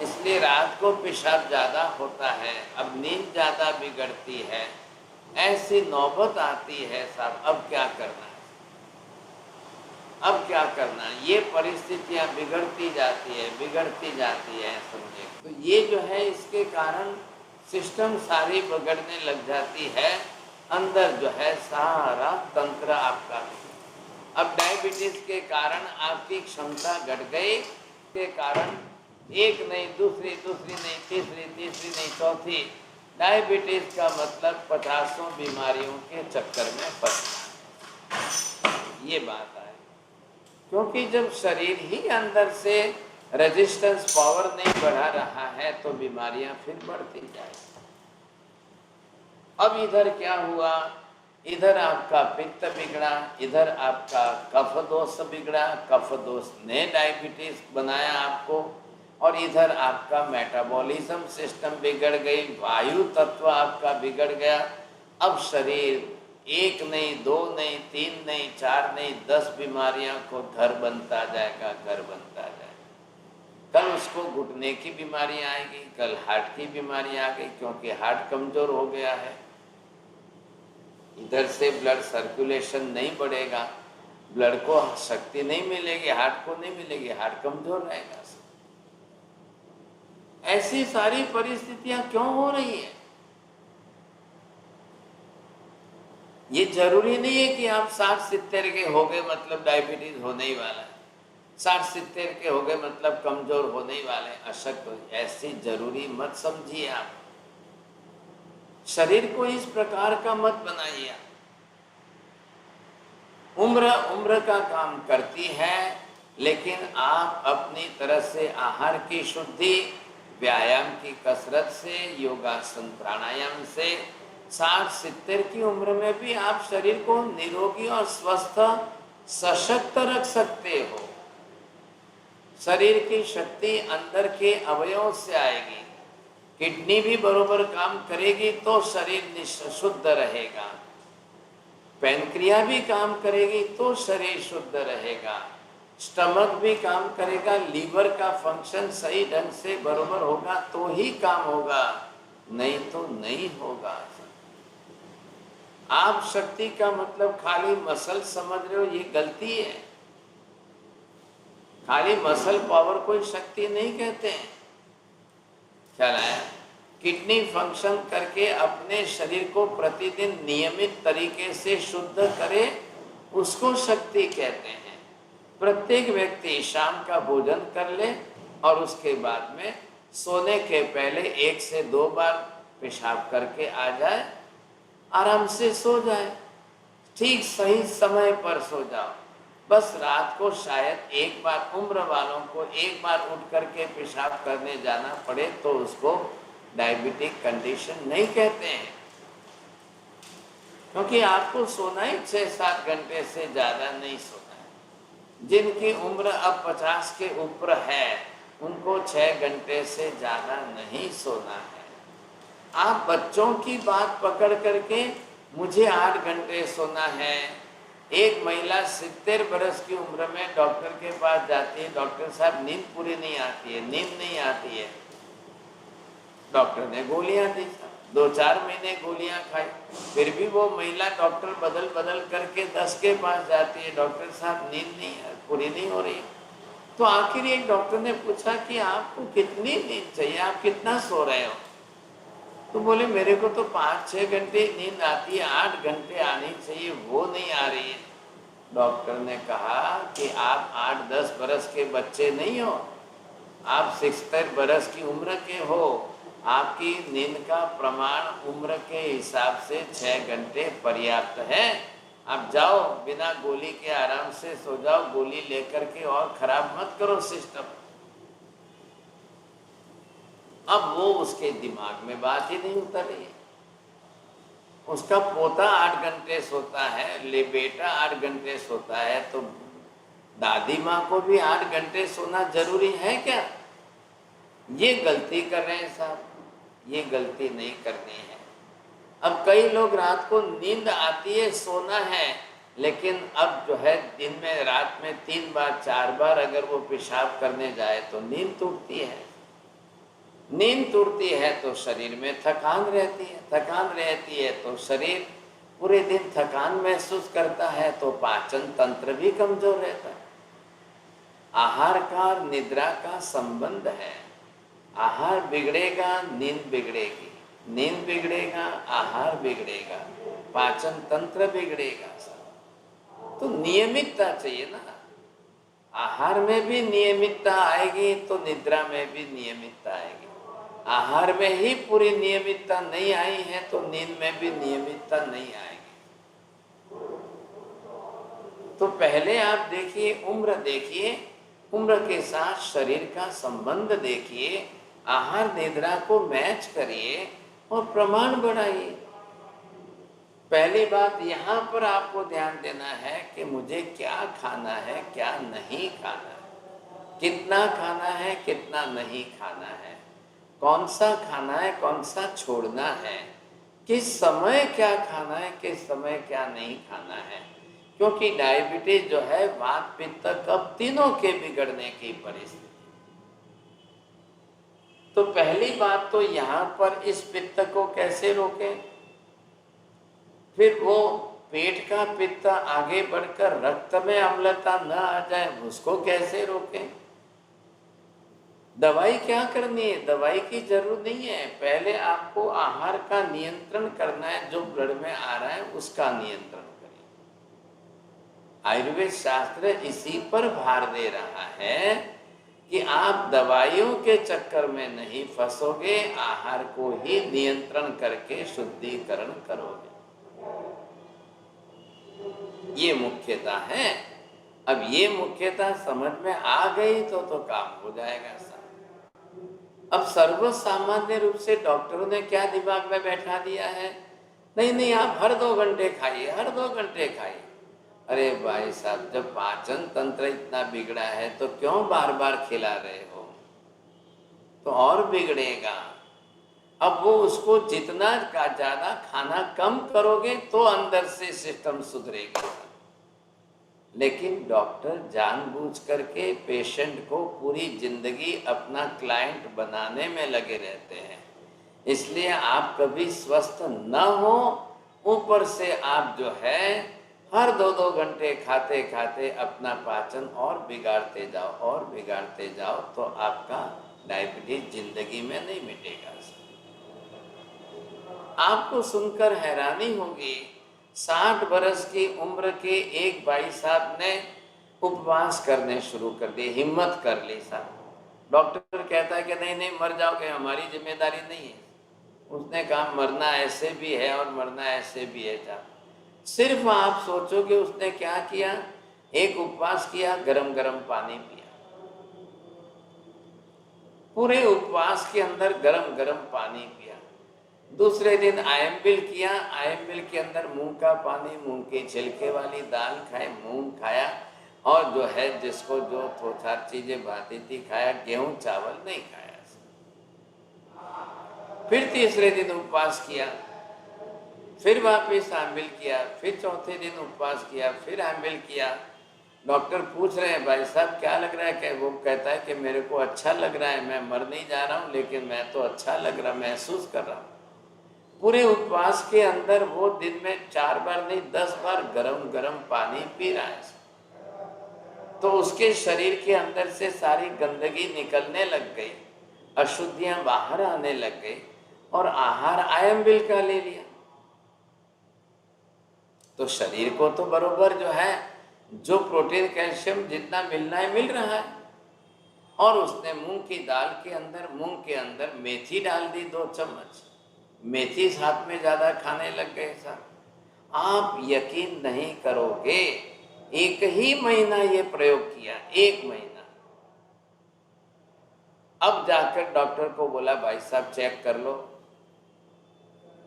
इसलिए रात को पेशाब ज़्यादा होता है। अब नींद ज़्यादा बिगड़ती है, ऐसी नौबत आती है साहब। अब क्या करना है? अब क्या करना है? ये परिस्थितियाँ बिगड़ती जाती है समझे। तो ये जो है इसके कारण सिस्टम सारी बिगड़ने लग जाती है, अंदर जो है सारा तंत्र आपका। अब डायबिटीज के कारण आपकी क्षमता घट गई, के कारण एक नहीं दूसरी नहीं तीसरी नहीं चौथी, डायबिटीज का मतलब 50 बीमारियों के चक्कर में फंसना। ये बात है, क्योंकि जब शरीर ही अंदर से रेजिस्टेंस पावर नहीं बढ़ा रहा है तो बीमारियां फिर बढ़ती जाएगी। अब इधर क्या हुआ? इधर आपका पित्त बिगड़ा, इधर आपका कफ दोष बिगड़ा, कफ दोष ने डायबिटीज बनाया आपको, और इधर आपका मेटाबॉलिज्म सिस्टम बिगड़ गई, वायु तत्व आपका बिगड़ गया। अब शरीर एक नहीं, दो नहीं, तीन नहीं, चार नहीं, 10 बीमारियां को घर बनता जाएगा। कल उसको घुटने की बीमारी आएगी, कल हार्ट की बीमारी आ गई, क्योंकि हार्ट कमजोर हो गया है। इधर से ब्लड सर्कुलेशन नहीं बढ़ेगा, ब्लड को शक्ति नहीं मिलेगी, हार्ट को नहीं मिलेगी, हार्ट कमजोर रहेगा। ऐसी सारी परिस्थितियां क्यों हो रही है? ये जरूरी नहीं है कि आप 60-70 के हो गए मतलब डायबिटीज होने ही वाला है, 60-70 के हो गए मतलब कमजोर होने ही वाले, अशक्त। ऐसी जरूरी मत समझिए आप। शरीर को इस प्रकार का मत बनाइए। उम्र का काम करती है, लेकिन आप अपनी तरह से आहार की शुद्धि, व्यायाम की कसरत से, योगासन प्राणायाम से 60-70 की उम्र में भी आप शरीर को निरोगी और स्वस्थ सशक्त रख सकते हो। शरीर की शक्ति अंदर के अवयवों से आएगी, किडनी भी बरोबर काम करेगी तो शरीर शुद्ध रहेगा, पैनक्रिया भी काम करेगी तो शरीर शुद्ध रहेगा, स्टमक भी काम करेगा, लीवर का फंक्शन सही ढंग से बरोबर होगा तो ही काम होगा, नहीं तो नहीं होगा। आप शक्ति का मतलब खाली मसल समझ रहे हो, ये गलती है। खाली मसल पावर कोई शक्ति नहीं कहते हैं। ख्याल आया? किडनी फंक्शन करके अपने शरीर को प्रतिदिन नियमित तरीके से शुद्ध करे, उसको शक्ति कहते हैं। प्रत्येक व्यक्ति शाम का भोजन कर ले और उसके बाद में सोने के पहले 1 से 2 बार पेशाब करके आ जाए, आराम से सो जाए, ठीक सही समय पर सो जाओ। बस रात को शायद एक बार, उम्र वालों को एक बार उठ करके पेशाब करने जाना पड़े तो उसको डायबिटिक कंडीशन नहीं कहते हैं, क्योंकि आपको सोना ही 6-7 घंटे से ज़्यादा नहीं सोना है। जिनकी उम्र अब 50 के ऊपर है उनको 6 घंटे से ज़्यादा नहीं सोना है। आप बच्चों की बात पकड़ करके मुझे 8 घंटे सोना है। एक महिला 70 बरस की उम्र में डॉक्टर के पास जाती है, डॉक्टर साहब नींद पूरी नहीं आती है, नींद नहीं आती है। डॉक्टर ने गोलियां दी, 2-4 महीने गोलियां खाई, फिर भी वो महिला डॉक्टर बदल बदल करके 10 के पास जाती है, डॉक्टर साहब नींद नहीं पूरी नहीं हो रही। तो आखिर एक डॉक्टर ने पूछा कि आपको कितनी नींद चाहिए, आप कितना सो रहे हो? तो बोले मेरे को तो 5-6 घंटे नींद आती है, 8 घंटे आनी चाहिए, वो नहीं आ रही है। डॉक्टर ने कहा कि आप 8-10 बरस के बच्चे नहीं हो, आप 70 बरस की उम्र के हो। आपकी नींद का प्रमाण उम्र के हिसाब से 6 घंटे पर्याप्त है। आप जाओ, बिना गोली के आराम से सो जाओ, गोली लेकर के और खराब मत करो सिस्टम। अब वो उसके दिमाग में बात ही नहीं उतर रही है। उसका पोता 8 घंटे सोता है, ले बेटा 8 घंटे सोता है, तो दादी माँ को भी 8 घंटे सोना जरूरी है क्या? ये गलती कर रहे हैं साहब, ये गलती नहीं करनी है। अब कई लोग रात को नींद आती है, सोना है, लेकिन अब जो है दिन में रात में 3 बार 4 बार अगर वो पेशाब करने जाए तो नींद टूटती है। नींद टूटती है तो शरीर में थकान रहती है, थकान रहती है तो शरीर पूरे दिन थकान महसूस करता है, तो पाचन तंत्र भी कमजोर रहता है। आहार का निद्रा का संबंध है। आहार बिगड़ेगा, नींद बिगड़ेगी, नींद बिगड़ेगा, आहार बिगड़ेगा, पाचन तंत्र बिगड़ेगा। तो नियमितता चाहिए ना। आहार में भी नियमितता आएगी तो निद्रा में भी नियमितता आएगी। आहार में ही पूरी नियमितता नहीं आई है तो नींद में भी नियमितता नहीं आएगी। तो पहले आप देखिए, उम्र देखिए, उम्र के साथ शरीर का संबंध देखिए, आहार निद्रा को मैच करिए और प्रमाण बढ़ाइए। पहली बात यहाँ पर आपको ध्यान देना है कि मुझे क्या खाना है, क्या नहीं खाना है, कितना खाना है, कितना नहीं खाना है, कौन सा खाना है, कौन सा छोड़ना है, किस समय क्या खाना है, किस समय क्या नहीं खाना है। क्योंकि डायबिटीज जो है वात पित्त कफ तीनों के बिगड़ने की परिस्थिति। तो पहली बात तो यहाँ पर इस पित्त को कैसे रोकें, फिर वो पेट का पित्त आगे बढ़कर रक्त में अम्लता न आ जाए उसको कैसे रोकें। दवाई क्या करनी है, दवाई की जरूरत नहीं है। पहले आपको आहार का नियंत्रण करना है, जो ब्लड में आ रहा है उसका नियंत्रण करिए। आयुर्वेद शास्त्र इसी पर भार दे रहा है कि आप दवाइयों के चक्कर में नहीं फंसोगे, आहार को ही नियंत्रण करके शुद्धिकरण करोगे। ये मुख्यता है। अब ये मुख्यता समझ में आ गई तो काम हो जाएगा साहब। अब सर्व सामान्य रूप से डॉक्टरों ने क्या दिमाग में बैठा दिया है, नहीं नहीं आप हर 2 घंटे खाइए, हर 2 घंटे खाइए। अरे भाई साहब, जब पाचन तंत्र इतना बिगड़ा है तो क्यों बार बार खिला रहे हो, तो और बिगड़ेगा। अब वो उसको जितना का ज्यादा खाना कम करोगे तो अंदर से सिस्टम सुधरेगा। लेकिन डॉक्टर जानबूझ करके पेशेंट को पूरी जिंदगी अपना क्लाइंट बनाने में लगे रहते हैं, इसलिए आप कभी स्वस्थ न हो, ऊपर से आप जो है हर 2-2 घंटे खाते खाते अपना पाचन और बिगाड़ते जाओ और बिगाड़ते जाओ, तो आपका डायबिटीज जिंदगी में नहीं मिटेगा। आपको सुनकर हैरानी होगी, 60 बरस की उम्र के एक भाई साहब ने उपवास करने शुरू कर दिए, हिम्मत कर ली साहब। डॉक्टर कहता है कि नहीं नहीं मर जाओगे, हमारी जिम्मेदारी नहीं है। उसने कहा मरना ऐसे भी है और मरना ऐसे भी है साहब, सिर्फ आप सोचो कि उसने क्या किया, एक उपवास किया, गरम गरम पानी पिया, पूरे उपवास के अंदर गरम गरम पानी पिया। दूसरे दिन आयम्बिल किया, आयम्बिल के अंदर मूंग का पानी, मूंग के छिलके वाली दाल खाए, मूंग खाया, और जो है जिसको जो दो चार चीजें बाती थी खाया, गेहूं चावल नहीं खाया। फिर तीसरे दिन उपवास किया, फिर वापस आयम्बिल किया, फिर चौथे दिन उपवास किया, फिर आयम्बिल किया। डॉक्टर पूछ रहे हैं भाई साहब क्या लग रहा है, क्या? वो कहता है कि मेरे को अच्छा लग रहा है, मैं मर नहीं जा रहा हूँ, लेकिन मैं तो अच्छा लग रहा, महसूस कर रहा हूँ। पूरे उपवास के अंदर वो दिन में 4 बार नहीं 10 बार गरम गरम पानी पी रहा है। तो उसके शरीर के अंदर से सारी गंदगी निकलने लग गई, अशुद्धियां बाहर आने लग गई, और आहार आयम्बिल का ले लिया। तो शरीर को तो बरोबर जो है, जो प्रोटीन कैल्शियम जितना मिलना है मिल रहा है। और उसने मूंग की दाल के अंदर, मूंग के अंदर मेथी डाल दी 2 चम्मच, मेथी साथ में ज्यादा खाने लग गए साहब। आप यकीन नहीं करोगे, 1 ही महीना ये प्रयोग किया, 1 महीना। अब जाकर डॉक्टर को बोला भाई साहब चेक कर लो।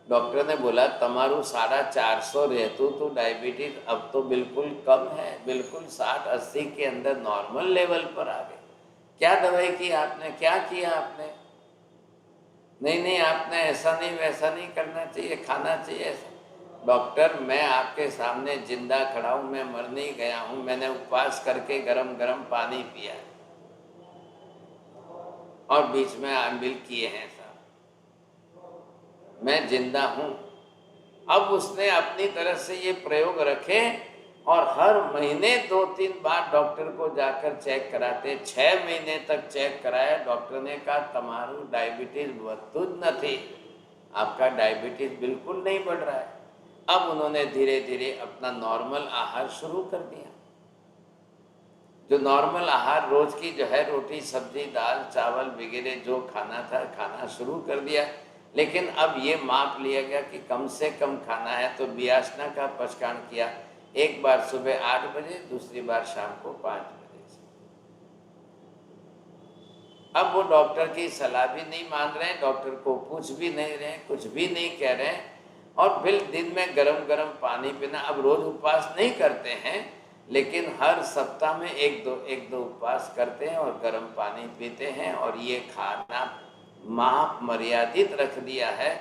डॉक्टर ने बोला તમારું 450 रहतु तो डायबिटीज अब तो बिल्कुल कम है, बिल्कुल 60-80 के अंदर नॉर्मल लेवल पर आ गए। क्या दवाई की आपने, क्या किया आपने? नहीं नहीं, आपने ऐसा नहीं वैसा नहीं करना चाहिए, खाना चाहिए ऐसा। डॉक्टर मैं आपके सामने जिंदा खड़ा हूँ, मैं मर नहीं गया हूँ, मैंने उपवास करके गरम गरम पानी पिया है और बीच में आयम्बिल किए हैं साहब, मैं जिंदा हूँ। अब उसने अपनी तरफ से ये प्रयोग रखे और हर महीने 2-3 बार डॉक्टर को जाकर चेक कराते। 6 महीने तक चेक कराया। डॉक्टर ने कहा तमारू डायबिटीज વધતું જ નથી, आपका डायबिटीज बिल्कुल नहीं बढ़ रहा है। अब उन्होंने धीरे धीरे अपना नॉर्मल आहार शुरू कर दिया। जो नॉर्मल आहार रोज की जो है रोटी सब्जी दाल चावल वगैरह जो खाना था खाना शुरू कर दिया। लेकिन अब ये माप लिया गया कि कम से कम खाना है, तो वियासना का पचकान किया। एक बार सुबह 8 बजे, दूसरी बार शाम को 5 बजे से। अब वो डॉक्टर की सलाह भी नहीं मान रहे, डॉक्टर को पूछ भी नहीं रहे, कुछ भी नहीं कह रहे, और फिर दिन में गरम गरम पानी पीना। अब रोज उपवास नहीं करते हैं, लेकिन हर सप्ताह में एक दो उपवास करते हैं और गर्म पानी पीते हैं, और ये खाना माप मर्यादित रख दिया है।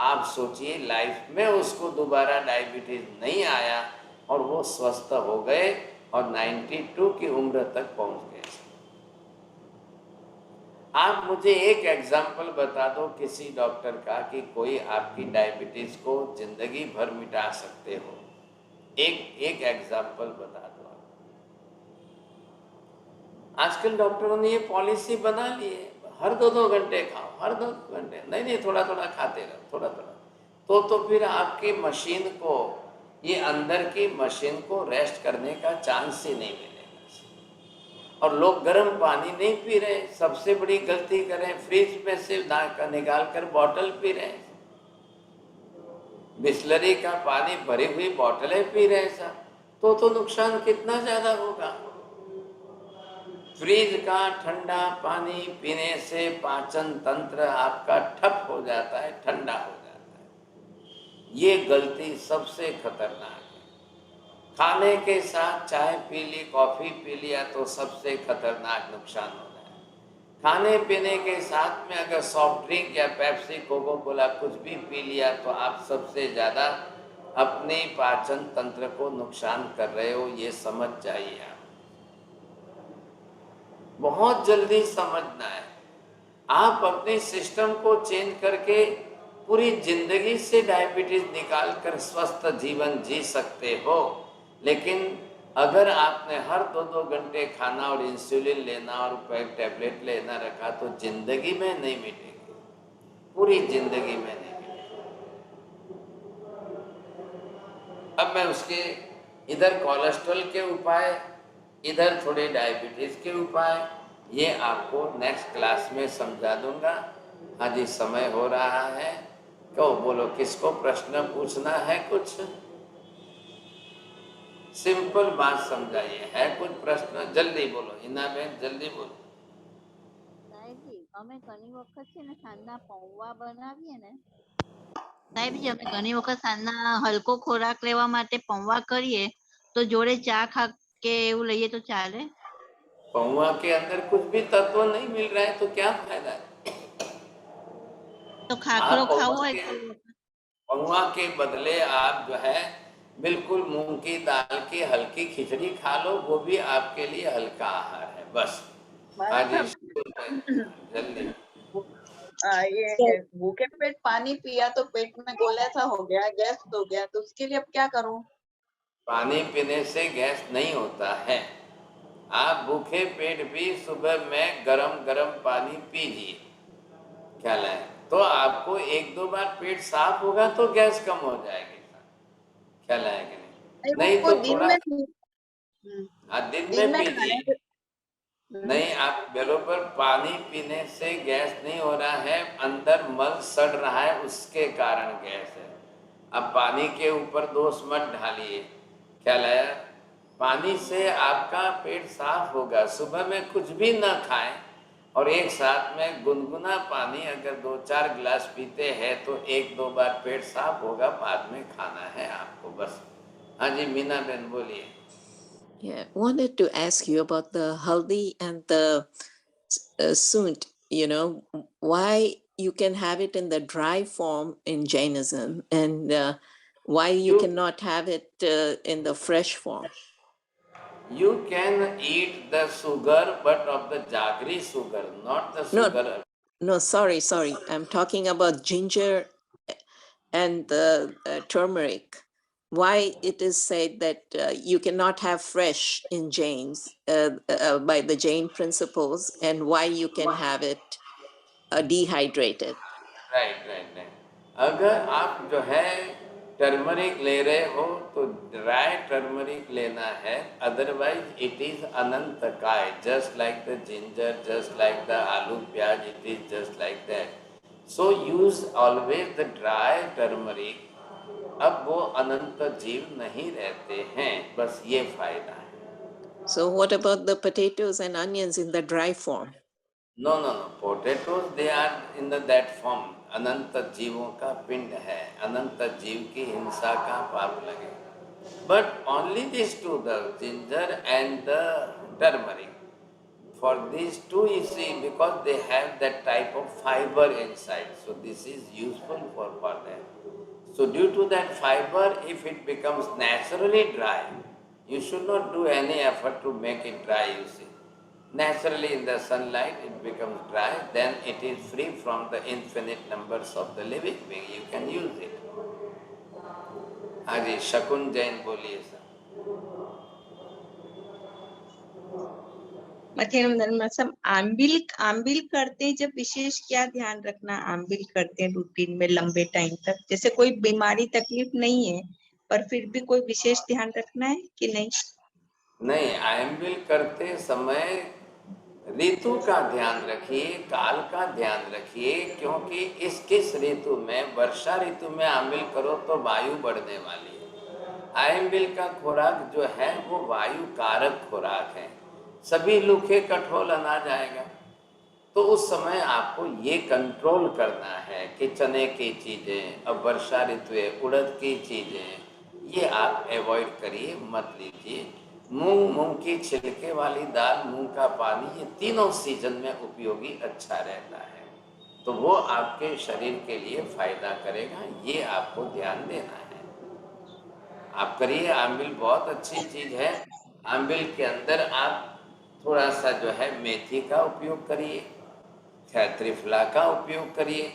आप सोचिए लाइफ में उसको दोबारा डायबिटीज नहीं आया और वो स्वस्थ हो गए और 92 की उम्र तक पहुंच गए। आप मुझे एक एग्जाम्पल बता दो किसी डॉक्टर का कि कोई आपकी डायबिटीज को जिंदगी भर मिटा सकते हो। एक एग्जाम्पल बता दो आप। आजकल डॉक्टरों ने ये पॉलिसी बना ली है, हर 2-2 घंटे खाओ, हर 2 घंटे नहीं थोड़ा थोड़ा खाते रहो, थोड़ा थोड़ा। तो फिर आपकी मशीन को, ये अंदर की मशीन को रेस्ट करने का चांस ही नहीं मिलेगा। और लोग गर्म पानी नहीं पी रहे, सबसे बड़ी गलती करें, फ्रिज में से निकाल कर बॉटल पी रहे हैं, बिस्लरी का पानी भरी हुई बोतलें पी रहे हैं साहब, तो नुकसान कितना ज्यादा होगा। फ्रिज का ठंडा पानी पीने से पाचन तंत्र आपका ठप हो जाता है, ठंडा हो जाता है। ये गलती सबसे खतरनाक है। खाने के साथ चाय पी ली, कॉफी पी लिया तो सबसे खतरनाक नुकसान हो रहा है। खाने पीने के साथ में अगर सॉफ्ट ड्रिंक या पेप्सी कोको कोला कुछ भी पी लिया तो आप सबसे ज़्यादा अपने पाचन तंत्र को नुकसान कर रहे हो, ये समझ जाइए। आप बहुत जल्दी समझना है। आप अपने सिस्टम को चेंज करके पूरी जिंदगी से डायबिटीज निकाल कर स्वस्थ जीवन जी सकते हो। लेकिन अगर आपने हर 2-2 घंटे खाना और इंसुलिन लेना और टैबलेट लेना रखा तो जिंदगी में नहीं मिटेगी, पूरी जिंदगी में नहीं मिटेगी। अब मैं उसके इधर कोलेस्ट्रॉल के उपाय, इधर थोड़े डायबिटीज के उपाय, ये आपको नेक्स्ट क्लास में समझा दूंगा। हाँ जी, समय हो रहा है। क्यों बोलो, किसको प्रश्न पूछना है कुछ? सिंपल बात समझाइए। है कुछ प्रश्न? जल्दी बोलो हिना बहन, जल्दी बोलो। સાહેબજી અમે ઘણી વખત છે ને સાંજના પૌવા બનાવીએ ને સાહેબજી અમે ઘણી વખત સાંજના હલકો ખોરાક લેવા માટે પૌવા કરીએ તો જોડે ચા ખા કે એવું લઈએ તો ચાલે? पौवा के अंदर कुछ भी तत्व नहीं मिल रहा है तो क्या फायदा है? તો ખાખરો आप ખાવો पौवा હોય के તો पौवा के बदले आप जो है बिल्कुल मूंग की दाल की हल्की खिचड़ी खा लो, वो भी आपके लिए हल्का आहार है। बस हाँ जी, जल्दी। ये भूखे पेट पानी पिया तो पेट में गोला सा हो गया, गैस हो गया, तो उसके लिए अब क्या करूं? पानी पीने से गैस नहीं होता है। आप भूखे पेट भी सुबह में गरम गरम पानी पीजिए, ख्याल है तो आपको एक दो बार पेट साफ होगा तो गैस कम हो जाएगी, ख्याल है कि नहीं? नहीं वो तो दिन थोड़ा में हाँ दिन दिन में में पीजिए। खाने नहीं, आप बरोबर पानी पीने से गैस नहीं हो रहा है, अंदर मल सड़ रहा है, उसके कारण गैस है। अब पानी के ऊपर दोष मत ढालिए, ख्याल है? पानी से आपका पेट साफ होगा। सुबह में कुछ भी ना खाएं और एक साथ में गुनगुना पानी अगर 2-4 गिलास पीते हैं तो एक दो बार पेट साफ होगा, बाद में खाना है आपको बस। हाँ जी मीना बहन बोलिए। Yeah, wanted to ask you about the haldi and the sunt. Why you can have it in the dry form in Jainism, and why you cannot have it in the fresh form? You can eat the sugar, but of the jaggery sugar, not the No, sugar. No, sorry. I'm talking about ginger and the turmeric. Why it is said that you cannot have fresh in Jains by the Jain principles, and why you can have it dehydrated. Right. अगर आप जो है turmeric ले रहे हो तो dry turmeric लेना है, अदरवाइज इट इज अनंतकाय, just like the ginger, just like the aloo pyaz, it is just like that. So use always the dry turmeric. अब वो अनंत जीव नहीं रहते हैं, बस ये फायदा है। So what about the potatoes and onions in the dry form? No. Potatoes, they are in that form. अनंत जीवों का पिंड है, अनंत जीव की हिंसा का पाप लगे। But only these two, the ginger and the turmeric. For these two, you see, because they have that type of fiber inside, so this is useful for them. So due to that fiber, if it becomes naturally dry, you should not do any effort to make it dry, you see. Naturally in the sunlight it becomes dry, then it is free from the infinite numbers of the living being. You can use it. हाँ जी, शकुन जैन बोलिए sir. मतलब आंबिल करते हैं जब विशेष क्या ध्यान रखना? आंबिल करते हैं रूटीन में लंबे टाइम तक, जैसे कोई बीमारी तकलीफ नहीं है पर फिर भी कोई विशेष ध्यान रखना है कि नहीं? नहीं, आंबिल करते समय ऋतु का ध्यान रखिए, काल का ध्यान रखिए, क्योंकि इस किस ऋतु में, वर्षा ऋतु में आंबिल करो तो वायु बढ़ने वाली है। आंबिल का खुराक जो है वो वायु कारक खुराक है, सभी लूखे कठोल अनाज आएगा। तो उस समय आपको ये कंट्रोल करना है कि चने की चीज़ें, अब वर्षा ऋतु है, उड़द की चीज़ें, ये आप अवॉइड करिए, मत लीजिए। मूंग की छिलके वाली दाल, मूंग का पानी, ये तीनों सीजन में उपयोगी अच्छा रहता है, तो वो आपके शरीर के लिए फायदा करेगा, ये आपको ध्यान देना है। आप करिए, आंबिल बहुत अच्छी चीज़ है। आंबिल के अंदर आप थोड़ा सा जो है मेथी का उपयोग करिए, त्रिफला का उपयोग करिए।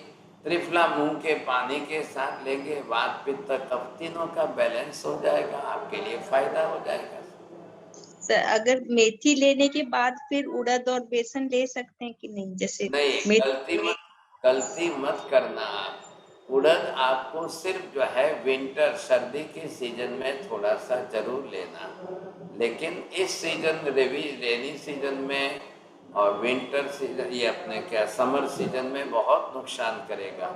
त्रिफला मूंग के पानी के साथ लेंगे, वात पित्त कफ तीनों का बैलेंस हो जाएगा, आपके लिए फायदा हो जाएगा। सर, अगर मेथी लेने के बाद फिर उड़द और बेसन ले सकते हैं कि नहीं? जैसे नहीं, गलती मत करना आप। उड़द आपको सिर्फ जो है विंटर, सर्दी के सीजन में थोड़ा सा जरूर लेना, लेकिन इस सीजन रेनी सीजन में और विंटर सीजन, ये अपने क्या समर सीजन में बहुत नुकसान करेगा।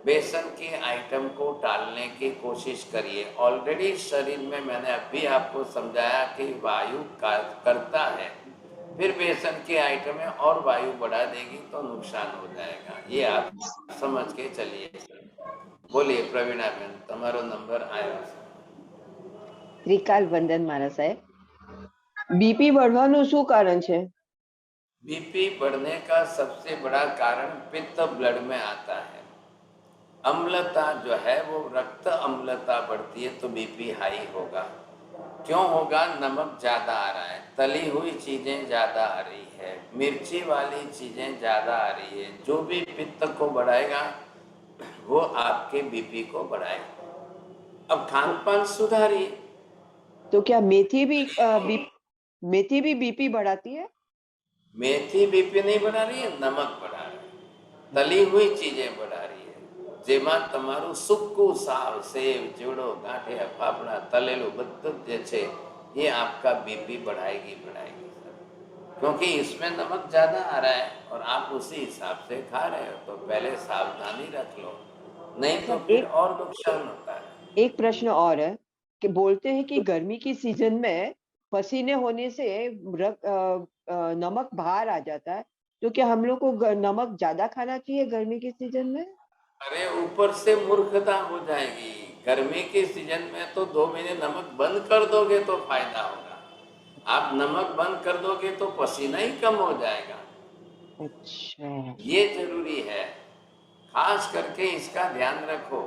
बेसन की आइटम को टालने की कोशिश करिए। ऑलरेडी शरीर में मैंने अभी आपको समझाया कि वायु करता है, फिर बेसन की आइटमें और वायु बढ़ा देगी तो नुकसान हो जाएगा, ये आप समझ के चलिए। बोलिए प्रवीणा बेन, તમારો नंबर आयो છે। ત્રિકાલ વંદન મારા સાહેબ, બીપી बढ़વાનું શું કારણ છે? बीपी बढ़ने का सबसे बड़ा कारण पित्त ब्लड में आता है। अम्लता जो है वो रक्त अम्लता बढ़ती है तो बीपी हाई होगा। क्यों होगा? नमक ज्यादा आ रहा है, तली हुई चीजें ज्यादा आ रही है, मिर्ची वाली चीजें ज्यादा आ रही है, जो भी पित्त को बढ़ाएगा वो आपके बीपी को बढ़ाएगा। अब खान पान सुधारिए। तो क्या मेथी भी बीपी बढ़ाती है? मेथी बीपी नहीं बढ़ा रही है, नमक बढ़ा रही है, तली हुई चीजें बढ़ा रही है, જેમાં તમારું સુક્કું સાવ, સેવ, ચીવડો, ગાંઠિયા, ફાફડા, તલેલું બધું જે છે ये आपका बीपी बढ़ाएगी सर, क्योंकि इसमें नमक ज्यादा आ रहा है और आप उसी हिसाब से खा रहे हो, तो पहले सावधानी रख लो, नहीं तो फिर और नुकसान होता है। एक प्रश्न और है कि बोलते हैं कि गर्मी की सीजन में पसीने होने से नमक बाहर आ जाता है, तो क्या हम लोग को नमक ज्यादा खाना चाहिए गर्मी की सीजन में? अरे ऊपर से मूर्खता हो जाएगी। गर्मी के सीजन में तो 2 महीने नमक बंद कर दोगे तो फायदा होगा। आप नमक बंद कर दोगे तो पसीना ही कम हो जाएगा। अच्छा, ये जरूरी है, खास करके इसका ध्यान रखो।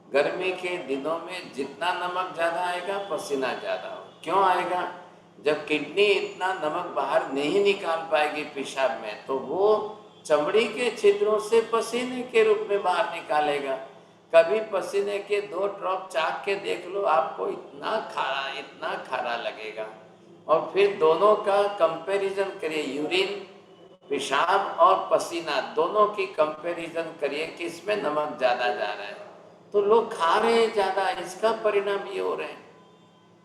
गर्मी के दिनों में जितना नमक ज्यादा आएगा पसीना ज्यादा हो। क्यों आएगा? जब किडनी इतना नमक बाहर नहीं निकाल पाएगी पेशाब में, तो वो चमड़ी के छिद्रों से पसीने के रूप में बाहर निकालेगा। कभी पसीने के 2 ड्रॉप चाक के देख लो, आपको इतना खारा लगेगा। और फिर दोनों का कंपैरिजन करिए, यूरिन, पेशाब और पसीना दोनों की कंपैरिजन करिए, किसमें नमक ज्यादा जा रहा है। तो लोग खा रहे हैं ज्यादा, इसका परिणाम ये हो रहे हैं।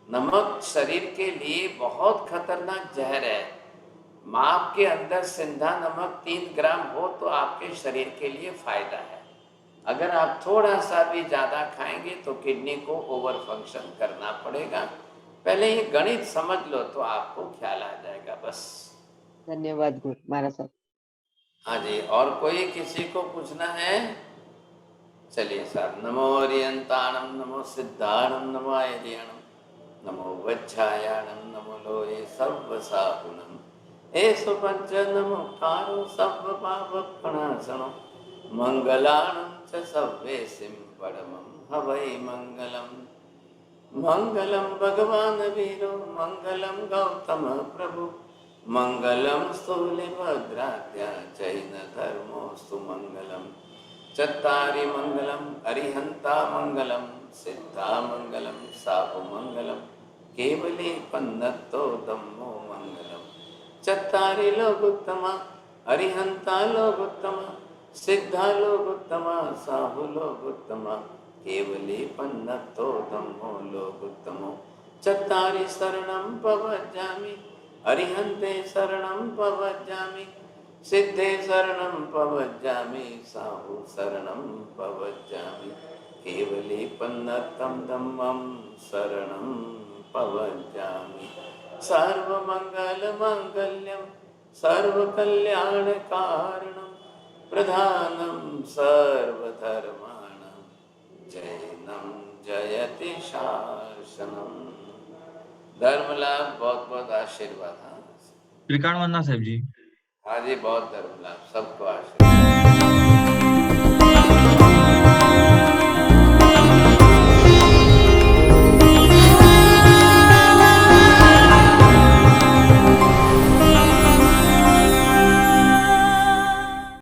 नमक शरीर के लिए बहुत खतरनाक जहर है। माप के अंदर सिंधा नमक 3 ग्राम हो तो आपके शरीर के लिए फायदा है। अगर आप थोड़ा सा भी ज्यादा खाएंगे तो किडनी को ओवर फंक्शन करना पड़ेगा। पहले ये गणित समझ लो तो आपको ख्याल आ जाएगा। बस धन्यवाद गुरु महाराज साहब। हाँ जी, और कोई किसी को पूछना है? चलिए साहब। नमो ओरियंताणम, नमो सिद्धाणम, नमो आयर्यणम, नमो वज्रायाणम, नमो लोये सर्वसाहुणम, एषु पंच नमोकारो सर्व पाप प्रणाशनो, मंगलाणं च सर्वेसिं परमं हवै मंगलम्। मंगलम भगवान वीरो, मंगलम गौतम प्रभु, मंगलम स्थूलिभद्राद्या जैन धर्मोस्तु मंगलम। चत्तारि मंगलम अरिहंता मंगलम, सिद्धा मंगलम साहु मंगलम, केवली पन्नतो धम्मो मंगलम। चत्तारि लोगोत्तमा, अरिहंता लोगोत्तमा, सिद्धा लोगोत्तमा, साहु लोगोत्तमा, केवली पन्नतो धम्मो लोगोत्तमो। चत्तारि शरणं पवज्जामि, अरिहन्ते शरणं पवज्जामि, सिद्धे शरणं पवज्जामि, साहु शरणं पवज्जामि, केवली पन्नतं धम्मं शरणं पवज्जामि। सर्वमङ्गलमाङ्गल्यं सर्वकल्याणकारणं, प्रधानं सर्वधर्माणां, जैनं जयति शासनम। धर्म लाभ, बहुत बहुत आशीर्वाद। हाँ त्रिकाल वंदना साहब जी। हाँ जी, बहुत धर्म लाभ, सबको आशीर्वाद।